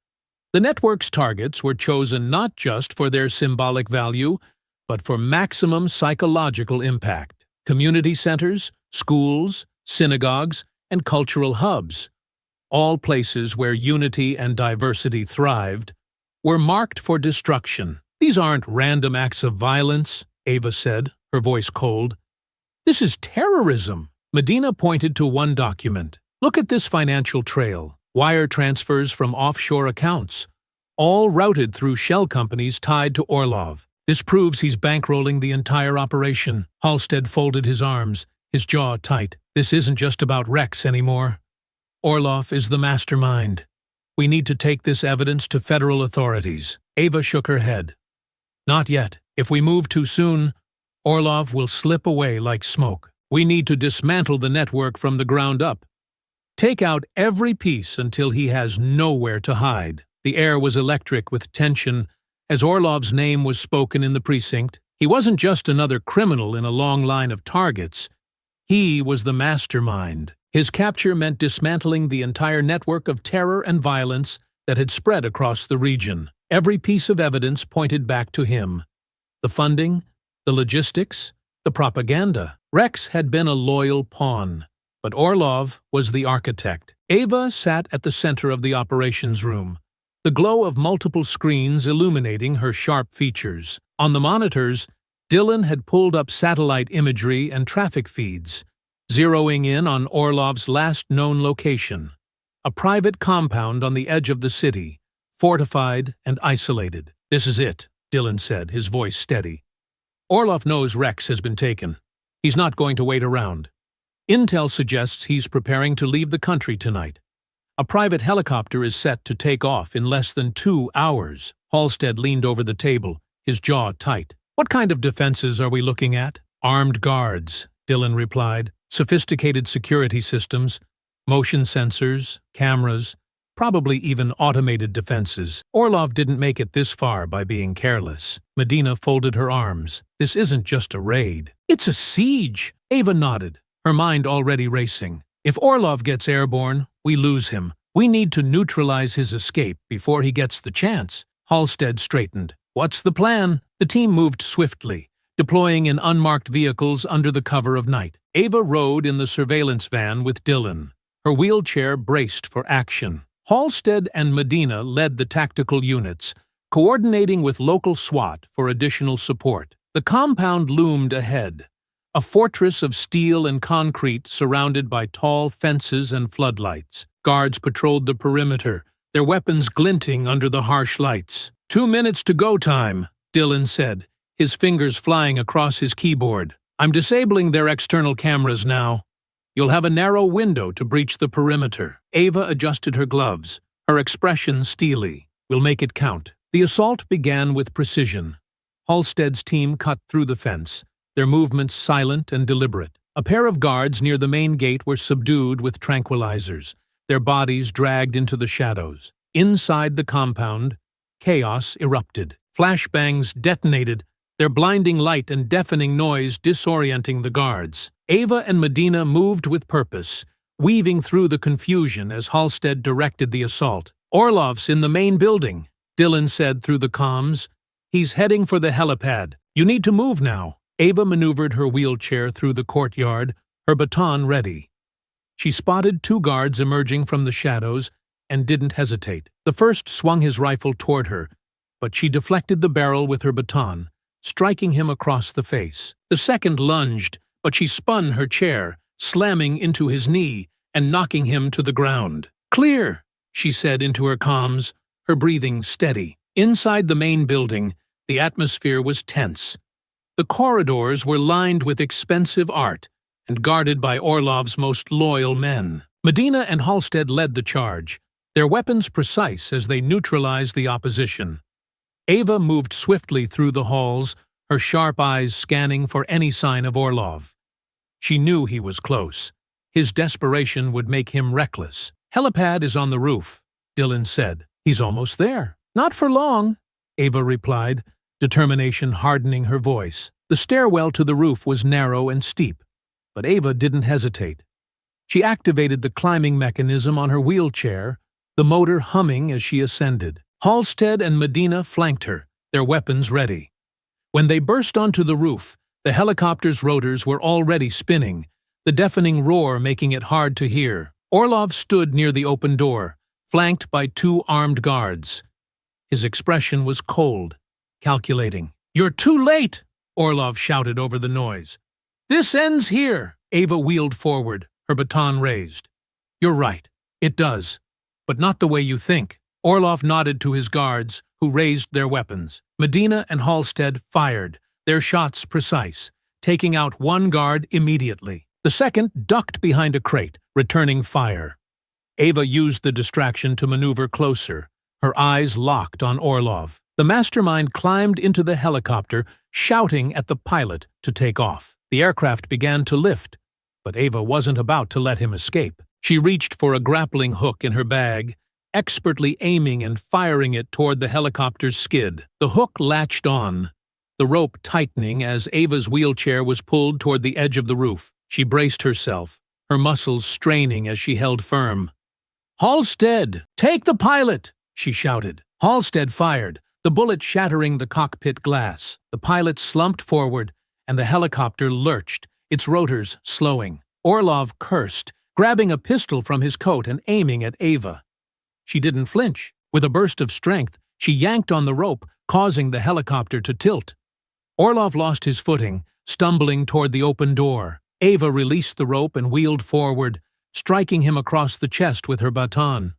The network's targets were chosen not just for their symbolic value, but for maximum psychological impact. Community centers, schools, synagogues, and cultural hubs, all places where unity and diversity thrived, were marked for destruction. "These aren't random acts of violence," Ava said, her voice cold. "This is terrorism." Medina pointed to one document. "Look at this financial trail. Wire transfers from offshore accounts, all routed through shell companies tied to Orlov. This proves he's bankrolling the entire operation." Halstead folded his arms, his jaw tight. "This isn't just about Rex anymore. Orlov is the mastermind. We need to take this evidence to federal authorities." Ava shook her head. "Not yet. If we move too soon, Orlov will slip away like smoke. We need to dismantle the network from the ground up. Take out every piece until he has nowhere to hide." The air was electric with tension as Orlov's name was spoken in the precinct. He wasn't just another criminal in a long line of targets. He was the mastermind. His capture meant dismantling the entire network of terror and violence that had spread across the region. Every piece of evidence pointed back to him. The funding, the logistics, the propaganda. Rex had been a loyal pawn, but Orlov was the architect. Ava sat at the center of the operations room, the glow of multiple screens illuminating her sharp features. On the monitors, Dylan had pulled up satellite imagery and traffic feeds, zeroing in on Orlov's last known location, a private compound on the edge of the city, fortified and isolated. "This is it," Dylan said, his voice steady. "Orlov knows Rex has been taken. He's not going to wait around. Intel suggests he's preparing to leave the country tonight. A private helicopter is set to take off in less than 2 hours." Halstead leaned over the table, his jaw tight. "What kind of defenses are we looking at?" "Armed guards," Dylan replied. "Sophisticated security systems, motion sensors, cameras, probably even automated defenses. Orlov didn't make it this far by being careless." Medina folded her arms. "This isn't just a raid. It's a siege." Ava nodded, her mind already racing. "If Orlov gets airborne, we lose him. We need to neutralize his escape before he gets the chance." Halstead straightened. "What's the plan?" The team moved swiftly, deploying in unmarked vehicles under the cover of night. Ava rode in the surveillance van with Dylan, her wheelchair braced for action. Halstead and Medina led the tactical units, coordinating with local SWAT for additional support. The compound loomed ahead, a fortress of steel and concrete surrounded by tall fences and floodlights. Guards patrolled the perimeter, their weapons glinting under the harsh lights. 2 minutes to go time, Dylan said, his fingers flying across his keyboard. "I'm disabling their external cameras now. You'll have a narrow window to breach the perimeter." Ava adjusted her gloves, her expression steely. "We'll make it count." The assault began with precision. Halstead's team cut through the fence, their movements silent and deliberate. A pair of guards near the main gate were subdued with tranquilizers, their bodies dragged into the shadows. Inside the compound, chaos erupted. Flashbangs detonated, their blinding light and deafening noise disorienting the guards. Ava and Medina moved with purpose, weaving through the confusion as Halstead directed the assault. "Orlov's in the main building," Dylan said through the comms. "He's heading for the helipad. You need to move now." Ava maneuvered her wheelchair through the courtyard, her baton ready. She spotted 2 guards emerging from the shadows and didn't hesitate. The first swung his rifle toward her, but she deflected the barrel with her baton, striking him across the face. The second lunged, but she spun her chair, slamming into his knee and knocking him to the ground. "Clear," she said into her comms, her breathing steady. Inside the main building, the atmosphere was tense. The corridors were lined with expensive art and guarded by Orlov's most loyal men. Medina and Halstead led the charge, their weapons precise as they neutralized the opposition. Ava moved swiftly through the halls, her sharp eyes scanning for any sign of Orlov. She knew he was close. His desperation would make him reckless. "Helipad is on the roof," Dylan said. "He's almost there." "Not for long," Ava replied, determination hardening her voice. The stairwell to the roof was narrow and steep, but Ava didn't hesitate. She activated the climbing mechanism on her wheelchair, the motor humming as she ascended. Halstead and Medina flanked her, their weapons ready. When they burst onto the roof, the helicopter's rotors were already spinning, the deafening roar making it hard to hear. Orlov stood near the open door, flanked by 2 armed guards. His expression was cold, calculating. "You're too late!" Orlov shouted over the noise. "This ends here!" Ava wheeled forward, her baton raised. "You're right. It does. But not the way you think." Orlov nodded to his guards, who raised their weapons. Medina and Halstead fired, their shots precise, taking out 1 guard immediately. The second ducked behind a crate, returning fire. Ava used the distraction to maneuver closer, her eyes locked on Orlov. The mastermind climbed into the helicopter, shouting at the pilot to take off. The aircraft began to lift, but Ava wasn't about to let him escape. She reached for a grappling hook in her bag, expertly aiming and firing it toward the helicopter's skid. The hook latched on, the rope tightening as Ava's wheelchair was pulled toward the edge of the roof. She braced herself, her muscles straining as she held firm. "Halstead, take the pilot!" she shouted. Halstead fired, the bullet shattering the cockpit glass. The pilot slumped forward, and the helicopter lurched, its rotors slowing. Orlov cursed, grabbing a pistol from his coat and aiming at Ava. She didn't flinch. With a burst of strength, she yanked on the rope, causing the helicopter to tilt. Orlov lost his footing, stumbling toward the open door. Ava released the rope and wheeled forward, striking him across the chest with her baton.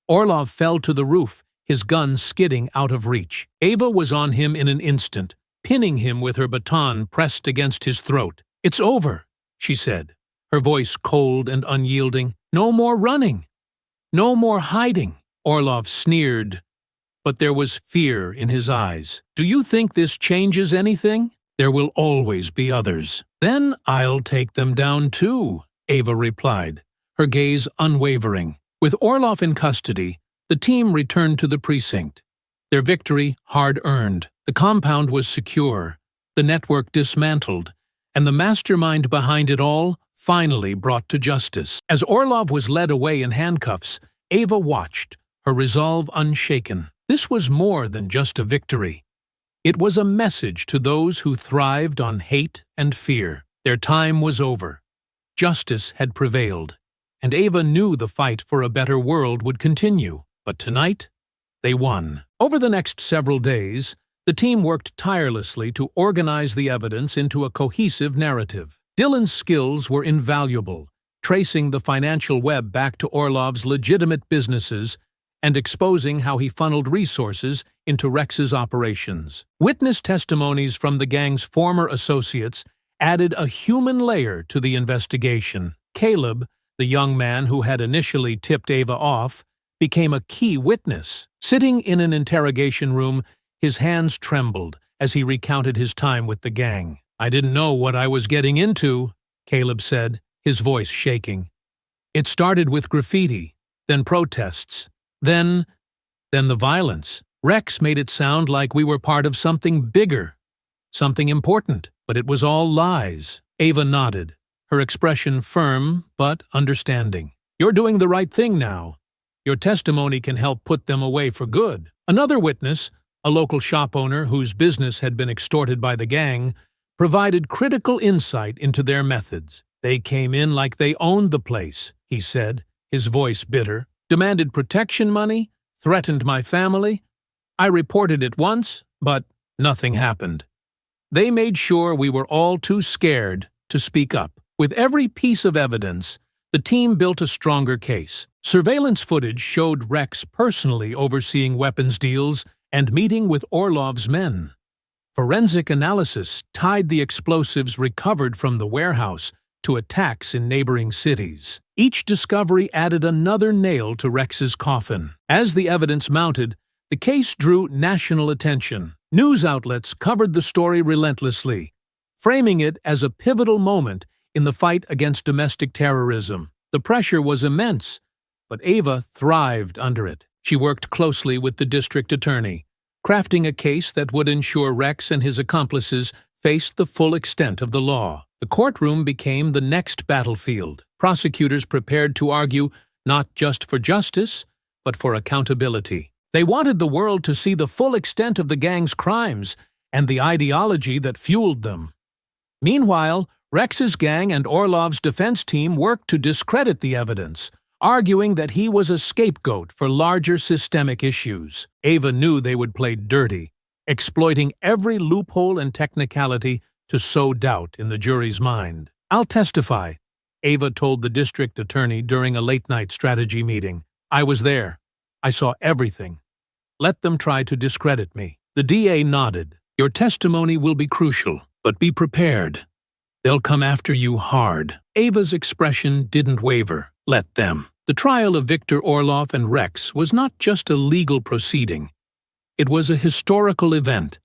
Orlov fell to the roof, his gun skidding out of reach. Ava was on him in an instant, pinning him with her baton pressed against his throat. "It's over," she said, her voice cold and unyielding. "No more running. No more hiding." Orlov sneered, but there was fear in his eyes. "Do you think this changes anything? There will always be others." "Then I'll take them down too," Ava replied, her gaze unwavering. With Orlov in custody, the team returned to the precinct. Their victory hard-earned. The compound was secure, the network dismantled, and the mastermind behind it all finally brought to justice. As Orlov was led away in handcuffs, Ava watched, her resolve unshaken. This was more than just a victory. It was a message to those who thrived on hate and fear. Their time was over. Justice had prevailed, and Ava knew the fight for a better world would continue. But tonight, they won. Over the next several days, the team worked tirelessly to organize the evidence into a cohesive narrative. Dylan's skills were invaluable, tracing the financial web back to Orlov's legitimate businesses and exposing how he funneled resources into Rex's operations. Witness testimonies from the gang's former associates added a human layer to the investigation. Caleb, the young man who had initially tipped Ava off, became a key witness. Sitting in an interrogation room, his hands trembled as he recounted his time with the gang. "I didn't know what I was getting into," Caleb said, his voice shaking. "It started with graffiti, then protests, then the violence. Rex made it sound like we were part of something bigger, something important, but it was all lies." Ava nodded, her expression firm but understanding. "You're doing the right thing now. Your testimony can help put them away for good." Another witness, a local shop owner whose business had been extorted by the gang, provided critical insight into their methods. "They came in like they owned the place," he said, his voice bitter. "Demanded protection money, threatened my family. I reported it once, but nothing happened. They made sure we were all too scared to speak up." With every piece of evidence, the team built a stronger case. Surveillance footage showed Rex personally overseeing weapons deals and meeting with Orlov's men. Forensic analysis tied the explosives recovered from the warehouse to attacks in neighboring cities. Each discovery added another nail to Rex's coffin. As the evidence mounted, The case drew national attention. News outlets covered the story relentlessly, framing it as a pivotal moment in the fight against domestic terrorism. The pressure was immense, but Ava thrived under it. She worked closely with the district attorney, crafting a case that would ensure Rex and his accomplices faced the full extent of the law. The courtroom became the next battlefield. Prosecutors prepared to argue not just for justice, but for accountability. They wanted the world to see the full extent of the gang's crimes and the ideology that fueled them. Meanwhile, Rex's gang and Orlov's defense team worked to discredit the evidence, arguing that he was a scapegoat for larger systemic issues. Ava knew they would play dirty, exploiting every loophole and technicality to sow doubt in the jury's mind. "I'll testify," Ava told the district attorney during a late-night strategy meeting. "I was there. I saw everything. Let them try to discredit me." The DA nodded. "Your testimony will be crucial, but be prepared. They'll come after you hard." Ava's expression didn't waver. Let them. The trial of Victor Orlov and Rex was not just a legal proceeding. It was a historical event,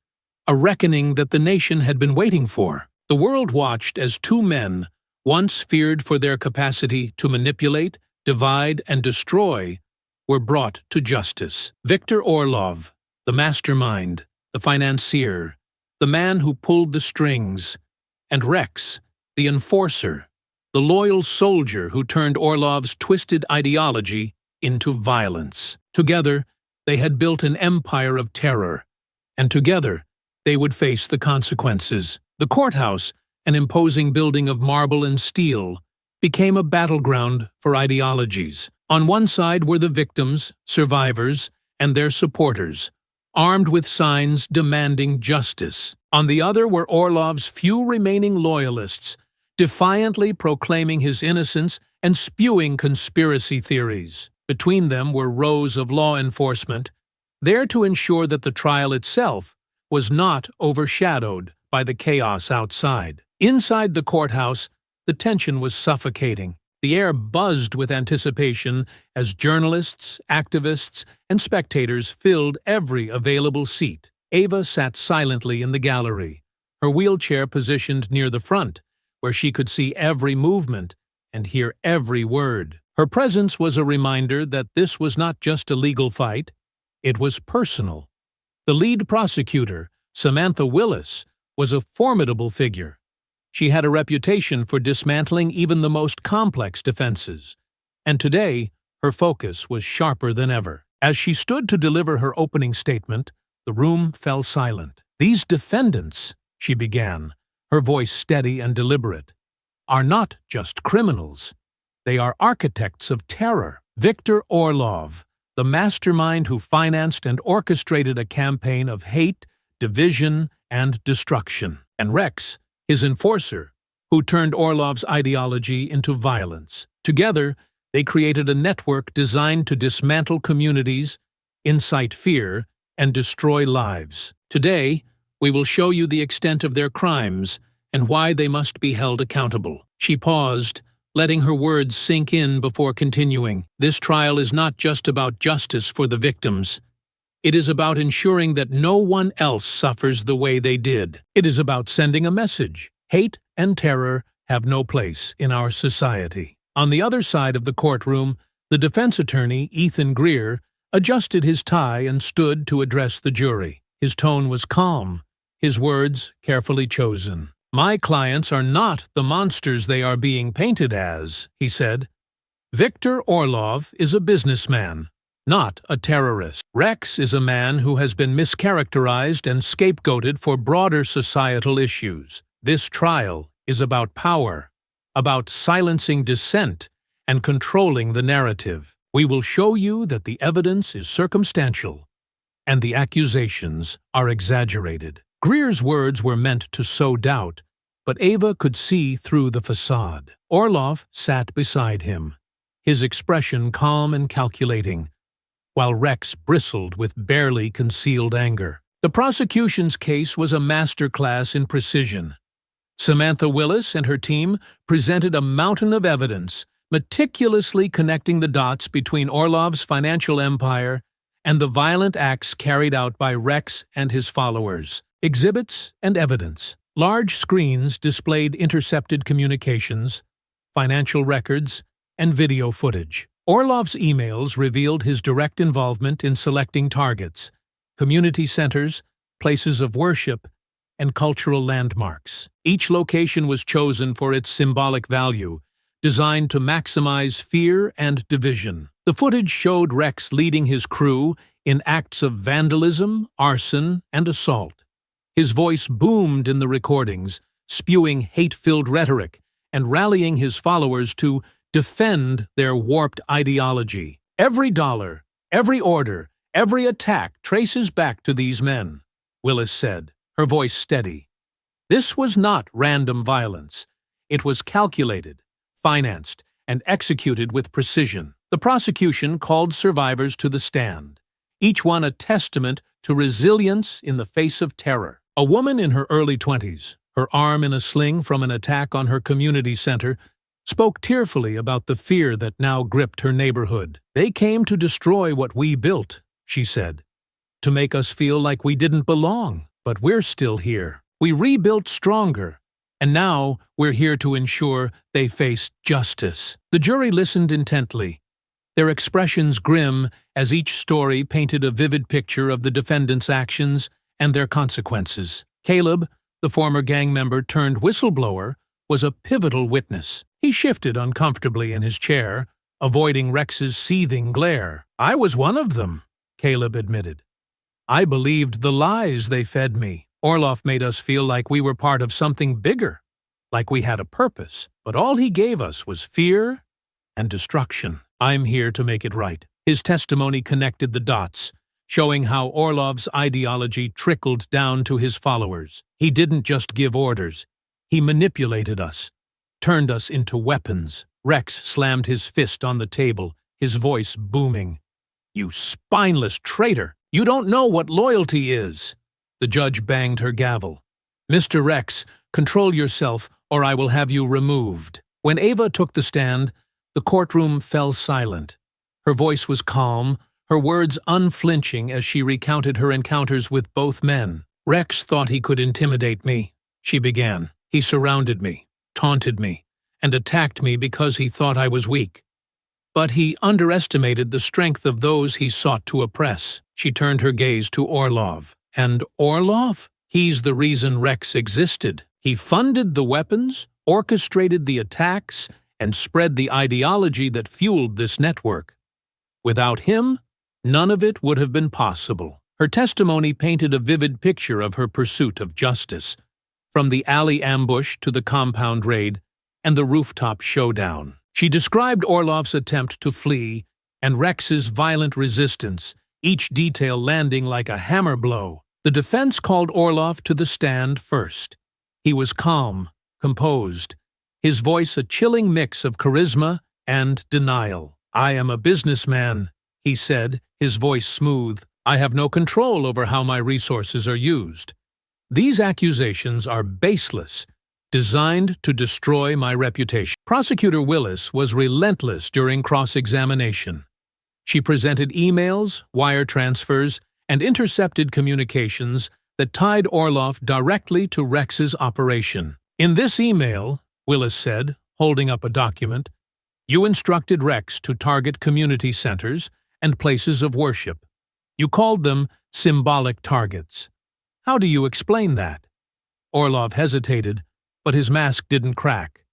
a reckoning that the nation had been waiting for. The world watched as two men, once feared for their capacity to manipulate, divide, and destroy, were brought to justice. Victor Orlov, the mastermind, the financier, the man who pulled the strings, and Rex, the enforcer, the loyal soldier who turned Orlov's twisted ideology into violence. Together, they had built an empire of terror, and together, they would face the consequences. The courthouse, an imposing building of marble and steel, became a battleground for ideologies. On one side were the victims, survivors, and their supporters, armed with signs demanding justice. On the other were Orlov's few remaining loyalists, defiantly proclaiming his innocence and spewing conspiracy theories. Between them were rows of law enforcement, there to ensure that the trial itself was not overshadowed by the chaos outside. Inside the courthouse, the tension was suffocating. The air buzzed with anticipation as journalists, activists, and spectators filled every available seat. Ava sat silently in the gallery, her wheelchair positioned near the front, where she could see every movement and hear every word. Her presence was a reminder that this was not just a legal fight, it was personal. The lead prosecutor, Samantha Willis, was a formidable figure. She had a reputation for dismantling even the most complex defenses, and today her focus was sharper than ever. As she stood to deliver her opening statement, the room fell silent. "These defendants," she began, her voice steady and deliberate, "are not just criminals. They are architects of terror. Victor Orlov, the mastermind who financed and orchestrated a campaign of hate, division, and destruction. And Rex, his enforcer, who turned Orlov's ideology into violence. Together, they created a network designed to dismantle communities, incite fear, and destroy lives. Today, we will show you the extent of their crimes and why they must be held accountable." She paused, letting her words sink in before continuing. "This trial is not just about justice for the victims. It is about ensuring that no one else suffers the way they did. It is about sending a message. Hate and terror have no place in our society." On the other side of the courtroom, the defense attorney, Ethan Greer, adjusted his tie and stood to address the jury. His tone was calm, his words carefully chosen. "My clients are not the monsters they are being painted as," he said. "Victor Orlov is a businessman, not a terrorist. Rex is a man who has been mischaracterized and scapegoated for broader societal issues. This trial is about power, about silencing dissent and controlling the narrative. We will show you that the evidence is circumstantial and the accusations are exaggerated." Greer's words were meant to sow doubt, but Ava could see through the facade. Orlov sat beside him, his expression calm and calculating, while Rex bristled with barely concealed anger. The prosecution's case was a masterclass in precision. Samantha Willis and her team presented a mountain of evidence, meticulously connecting the dots between Orlov's financial empire and the violent acts carried out by Rex and his followers. Exhibits and evidence. Large screens displayed intercepted communications, financial records, and video footage. Orlov's emails revealed his direct involvement in selecting targets, community centers, places of worship, and cultural landmarks. Each location was chosen for its symbolic value, designed to maximize fear and division. The footage showed Rex leading his crew in acts of vandalism, arson, and assault. His voice boomed in the recordings, spewing hate-filled rhetoric and rallying his followers to defend their warped ideology. Every dollar, every order, every attack traces back to these men, Willis said, her voice steady. This was not random violence. It was calculated, financed, and executed with precision. The prosecution called survivors to the stand, each one a testament to resilience in the face of terror. A woman in her early 20s, her arm in a sling from an attack on her community center, spoke tearfully about the fear that now gripped her neighborhood. "They came to destroy what we built," she said, "to make us feel like we didn't belong. But we're still here. We rebuilt stronger, and now we're here to ensure they face justice." The jury listened intently, their expressions grim as each story painted a vivid picture of the defendants' actions and their consequences. Caleb, the former gang member turned whistleblower, was a pivotal witness. He shifted uncomfortably in his chair, avoiding Rex's seething glare. "I was one of them," Caleb admitted. "I believed the lies they fed me. Orlov made us feel like we were part of something bigger, like we had a purpose. But all he gave us was fear and destruction. I'm here to make it right." His testimony connected the dots, showing how Orlov's ideology trickled down to his followers. He didn't just give orders. He manipulated us, turned us into weapons. Rex slammed his fist on the table, his voice booming. "You spineless traitor! You don't know what loyalty is!" The judge banged her gavel. "Mr. Rex, control yourself, or I will have you removed." When Ava took the stand, the courtroom fell silent. Her voice was calm, her words unflinching as she recounted her encounters with both men. "Rex thought he could intimidate me," she began. "He surrounded me, taunted me, and attacked me because he thought I was weak. But he underestimated the strength of those he sought to oppress." She turned her gaze to Orlov. "And Orlov? He's the reason Rex existed. He funded the weapons, orchestrated the attacks, and spread the ideology that fueled this network. Without him, none of it would have been possible." Her testimony painted a vivid picture of her pursuit of justice, from the alley ambush to the compound raid and the rooftop showdown. She described Orlov's attempt to flee and Rex's violent resistance, each detail landing like a hammer blow. The defense called Orlov to the stand first. He was calm, composed, his voice a chilling mix of charisma and denial. "I am a businessman," he said, his voice smooth. "I have no control over how my resources are used. These accusations are baseless, designed to destroy my reputation." Prosecutor Willis was relentless during cross-examination. She presented emails, wire transfers, and intercepted communications that tied Orlov directly to Rex's operation. "In this email," Willis said, holding up a document, "you instructed Rex to target community centers and places of worship. You called them symbolic targets. How do you explain that?" Orlov hesitated, but his mask didn't crack.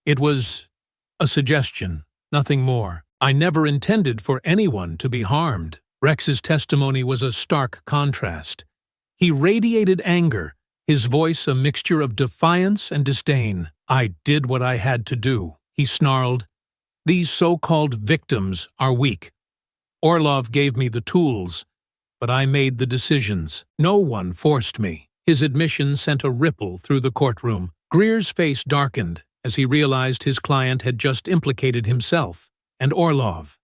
"It was a suggestion, nothing more. I never intended for anyone to be harmed." Rex's testimony was a stark contrast. He radiated anger, his voice a mixture of defiance and disdain. "I did what I had to do," he snarled. "These so-called victims are weak. Orlov gave me the tools, but I made the decisions. No one forced me." His admission sent a ripple through the courtroom. Greer's face darkened as he realized his client had just implicated himself and Orlov.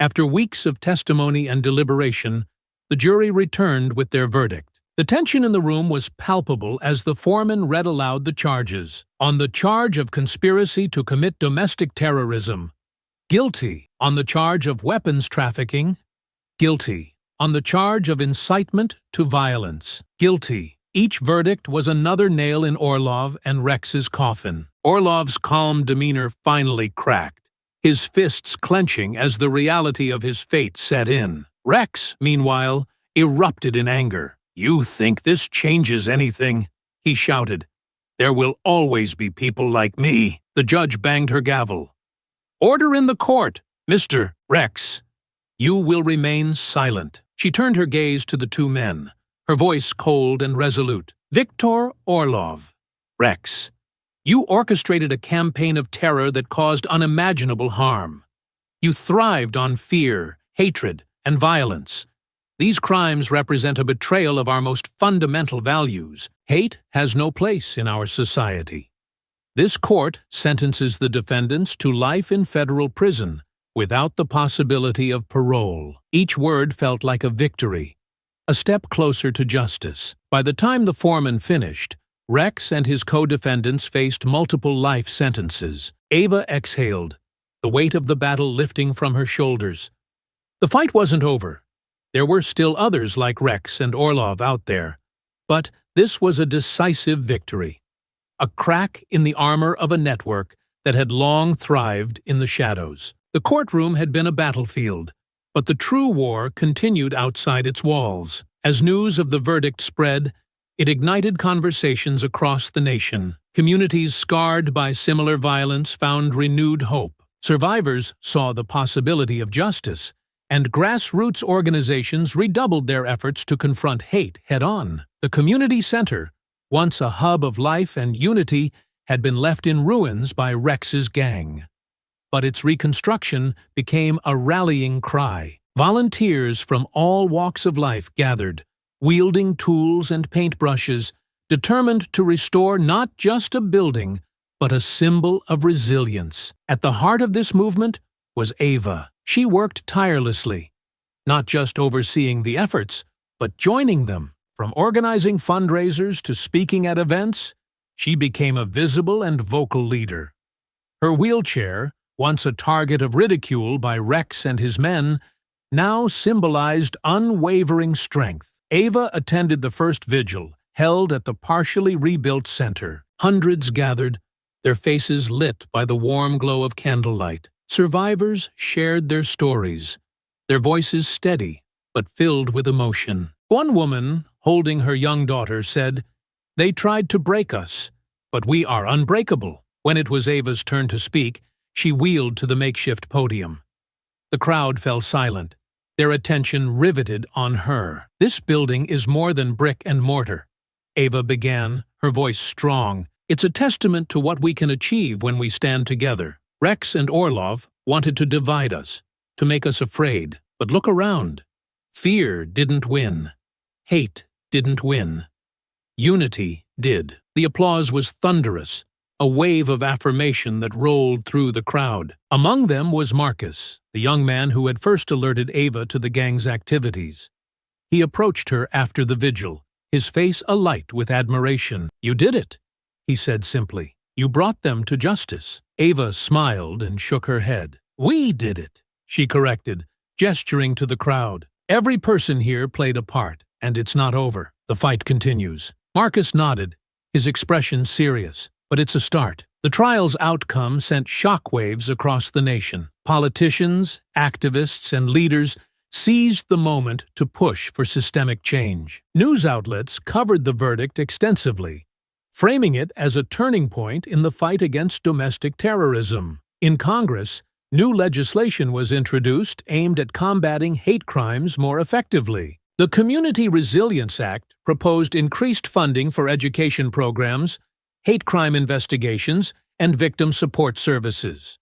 After weeks of testimony and deliberation, the jury returned with their verdict. The tension in the room was palpable as the foreman read aloud the charges. "On the charge of conspiracy to commit domestic terrorism, guilty. On the charge of weapons trafficking, guilty. on the charge of incitement to violence. Guilty. Each verdict was another nail in Orlov and Rex's coffin. Orlov's calm demeanor finally cracked, his fists clenching as the reality of his fate set in. Rex, meanwhile, erupted in anger. "You think this changes anything?" he shouted. "There will always be people like me." The judge banged her gavel. "Order in the court, Mr. Rex. You will remain silent." She turned her gaze to the two men, her voice cold and resolute. "Viktor Orlov, Rex, you orchestrated a campaign of terror that caused unimaginable harm. You thrived on fear, hatred, and violence. These crimes represent a betrayal of our most fundamental values. Hate has no place in our society. This court sentences the defendants to life in federal prison without the possibility of parole." Each word felt like a victory, a step closer to justice. By the time the foreman finished, Rex and his co-defendants faced multiple life sentences. Ava exhaled, the weight of the battle lifting from her shoulders. The fight wasn't over. There were still others like Rex and Orlov out there, but this was a decisive victory, a crack in the armor of a network that had long thrived in the shadows. The courtroom had been a battlefield, but the true war continued outside its walls. As news of the verdict spread, it ignited conversations across the nation. Communities scarred by similar violence found renewed hope. Survivors saw the possibility of justice, and grassroots organizations redoubled their efforts to confront hate head-on. The community center, once a hub of life and unity, had been left in ruins by Rex's gang. But its reconstruction became a rallying cry. Volunteers from all walks of life gathered, wielding tools and paintbrushes, determined to restore not just a building, but a symbol of resilience. At the heart of this movement was Ava. She worked tirelessly, not just overseeing the efforts, but joining them. From organizing fundraisers to speaking at events, she became a visible and vocal leader. Her wheelchair, once a target of ridicule by Rex and his men, now symbolized unwavering strength. Ava attended the first vigil, held at the partially rebuilt center. Hundreds gathered, their faces lit by the warm glow of candlelight. Survivors shared their stories, their voices steady but filled with emotion. One woman, holding her young daughter, said, "They tried to break us, but we are unbreakable." When it was Ava's turn to speak, she wheeled to the makeshift podium. The crowd fell silent, their attention riveted on her. "This building is more than brick and mortar," Ava began, her voice strong. "It's a testament to what we can achieve when we stand together. Rex and Orlov wanted to divide us, to make us afraid. But look around. Fear didn't win. Hate didn't win. Unity did." The applause was thunderous, a wave of affirmation that rolled through the crowd. Among them was Marcus, the young man who had first alerted Ava to the gang's activities. He approached her after the vigil, his face alight with admiration. "You did it," he said simply. "You brought them to justice." Ava smiled and shook her head. "We did it," she corrected, gesturing to the crowd. "Every person here played a part, and it's not over. The fight continues." Marcus nodded, his expression serious. "But it's a start." The trial's outcome sent shockwaves across the nation. Politicians, activists, and leaders seized the moment to push for systemic change. News outlets covered the verdict extensively, framing it as a turning point in the fight against domestic terrorism. In Congress, new legislation was introduced aimed at combating hate crimes more effectively. The Community Resilience Act proposed increased funding for education programs, hate crime investigations, and victim support services.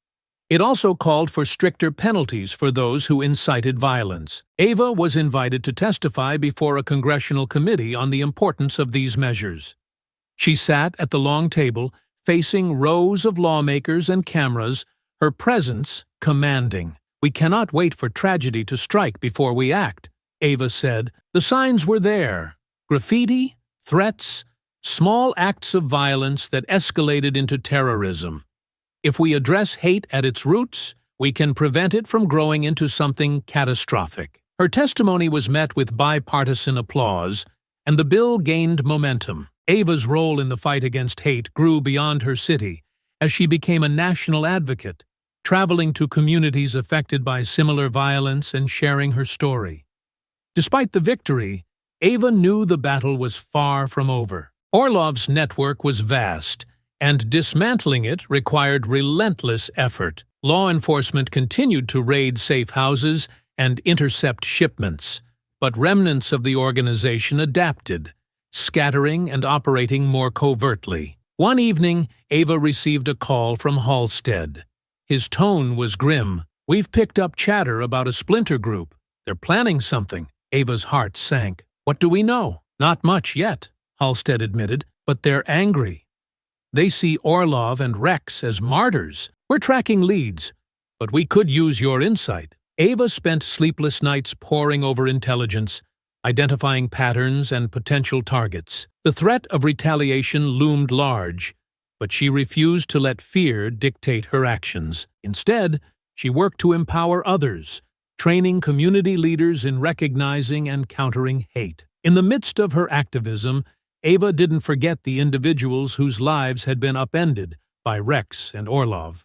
It also called for stricter penalties for those who incited violence. Ava was invited to testify before a congressional committee on the importance of these measures. She sat at the long table, facing rows of lawmakers and cameras, her presence commanding. "We cannot wait for tragedy to strike before we act," Ava said. "The signs were there. Graffiti, threats, small acts of violence that escalated into terrorism. If we address hate at its roots, we can prevent it from growing into something catastrophic." Her testimony was met with bipartisan applause, and the bill gained momentum. Ava's role in the fight against hate grew beyond her city as she became a national advocate, traveling to communities affected by similar violence and sharing her story. Despite the victory, Ava knew the battle was far from over. Orlov's network was vast, and dismantling it required relentless effort. Law enforcement continued to raid safe houses and intercept shipments, but remnants of the organization adapted, scattering and operating more covertly. One evening, Ava received a call from Halstead. His tone was grim. "We've picked up chatter about a splinter group. They're planning something." Ava's heart sank. "What do we know?" "Not much yet," Halstead admitted, "but they're angry. They see Orlov and Rex as martyrs. We're tracking leads, but we could use your insight." Ava spent sleepless nights poring over intelligence, identifying patterns and potential targets. The threat of retaliation loomed large, but she refused to let fear dictate her actions. Instead, she worked to empower others, training community leaders in recognizing and countering hate. In the midst of her activism, Ava didn't forget the individuals whose lives had been upended by Rex and Orlov.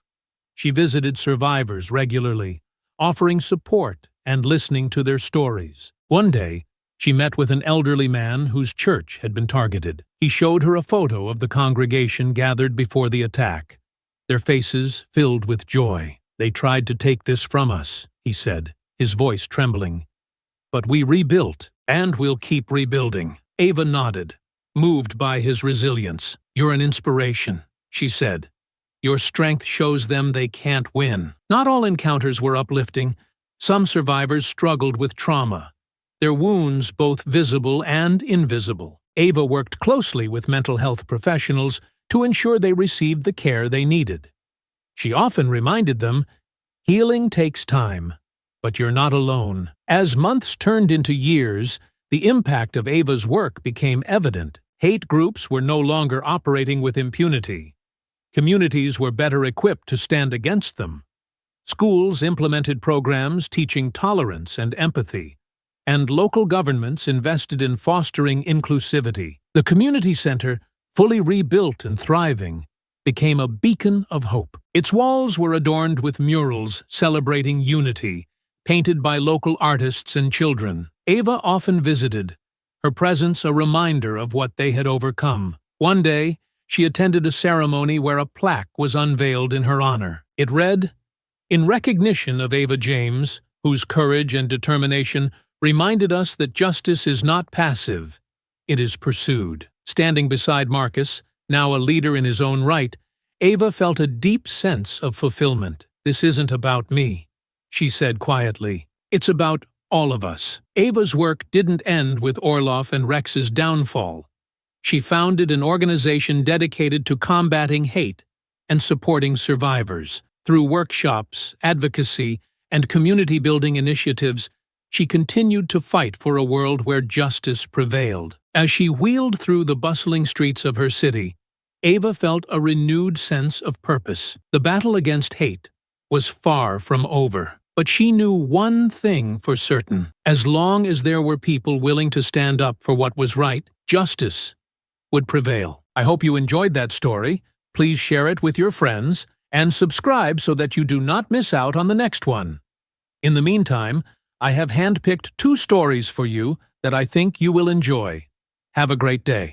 She visited survivors regularly, offering support and listening to their stories. One day, she met with an elderly man whose church had been targeted. He showed her a photo of the congregation gathered before the attack, their faces filled with joy. "They tried to take this from us," he said, his voice trembling. "But we rebuilt, and we'll keep rebuilding." Ava nodded, moved by his resilience. "You're an inspiration," she said. "Your strength shows them they can't win." Not all encounters were uplifting. Some survivors struggled with trauma, their wounds both visible and invisible. Ava worked closely with mental health professionals to ensure they received the care they needed. She often reminded them, "Healing takes time, but you're not alone." As months turned into years, the impact of Ava's work became evident. Hate groups were no longer operating with impunity. Communities were better equipped to stand against them. Schools implemented programs teaching tolerance and empathy, and local governments invested in fostering inclusivity. The community center, fully rebuilt and thriving, became a beacon of hope. Its walls were adorned with murals celebrating unity, painted by local artists and children. Ava often visited, her presence a reminder of what they had overcome. One day, she attended a ceremony where a plaque was unveiled in her honor. It read, "In recognition of Ava James, whose courage and determination reminded us that justice is not passive, it is pursued." Standing beside Marcus, now a leader in his own right, Ava felt a deep sense of fulfillment. "This isn't about me," she said quietly. "It's about all of us." Ava's work didn't end with Orlov and Rex's downfall. She founded an organization dedicated to combating hate and supporting survivors. Through workshops, advocacy, and community-building initiatives, she continued to fight for a world where justice prevailed. As she wheeled through the bustling streets of her city, Ava felt a renewed sense of purpose. The battle against hate was far from over. But she knew one thing for certain. As long as there were people willing to stand up for what was right, justice would prevail. I hope you enjoyed that story. Please share it with your friends and subscribe so that you do not miss out on the next one. In the meantime, I have handpicked 2 stories for you that I think you will enjoy. Have a great day.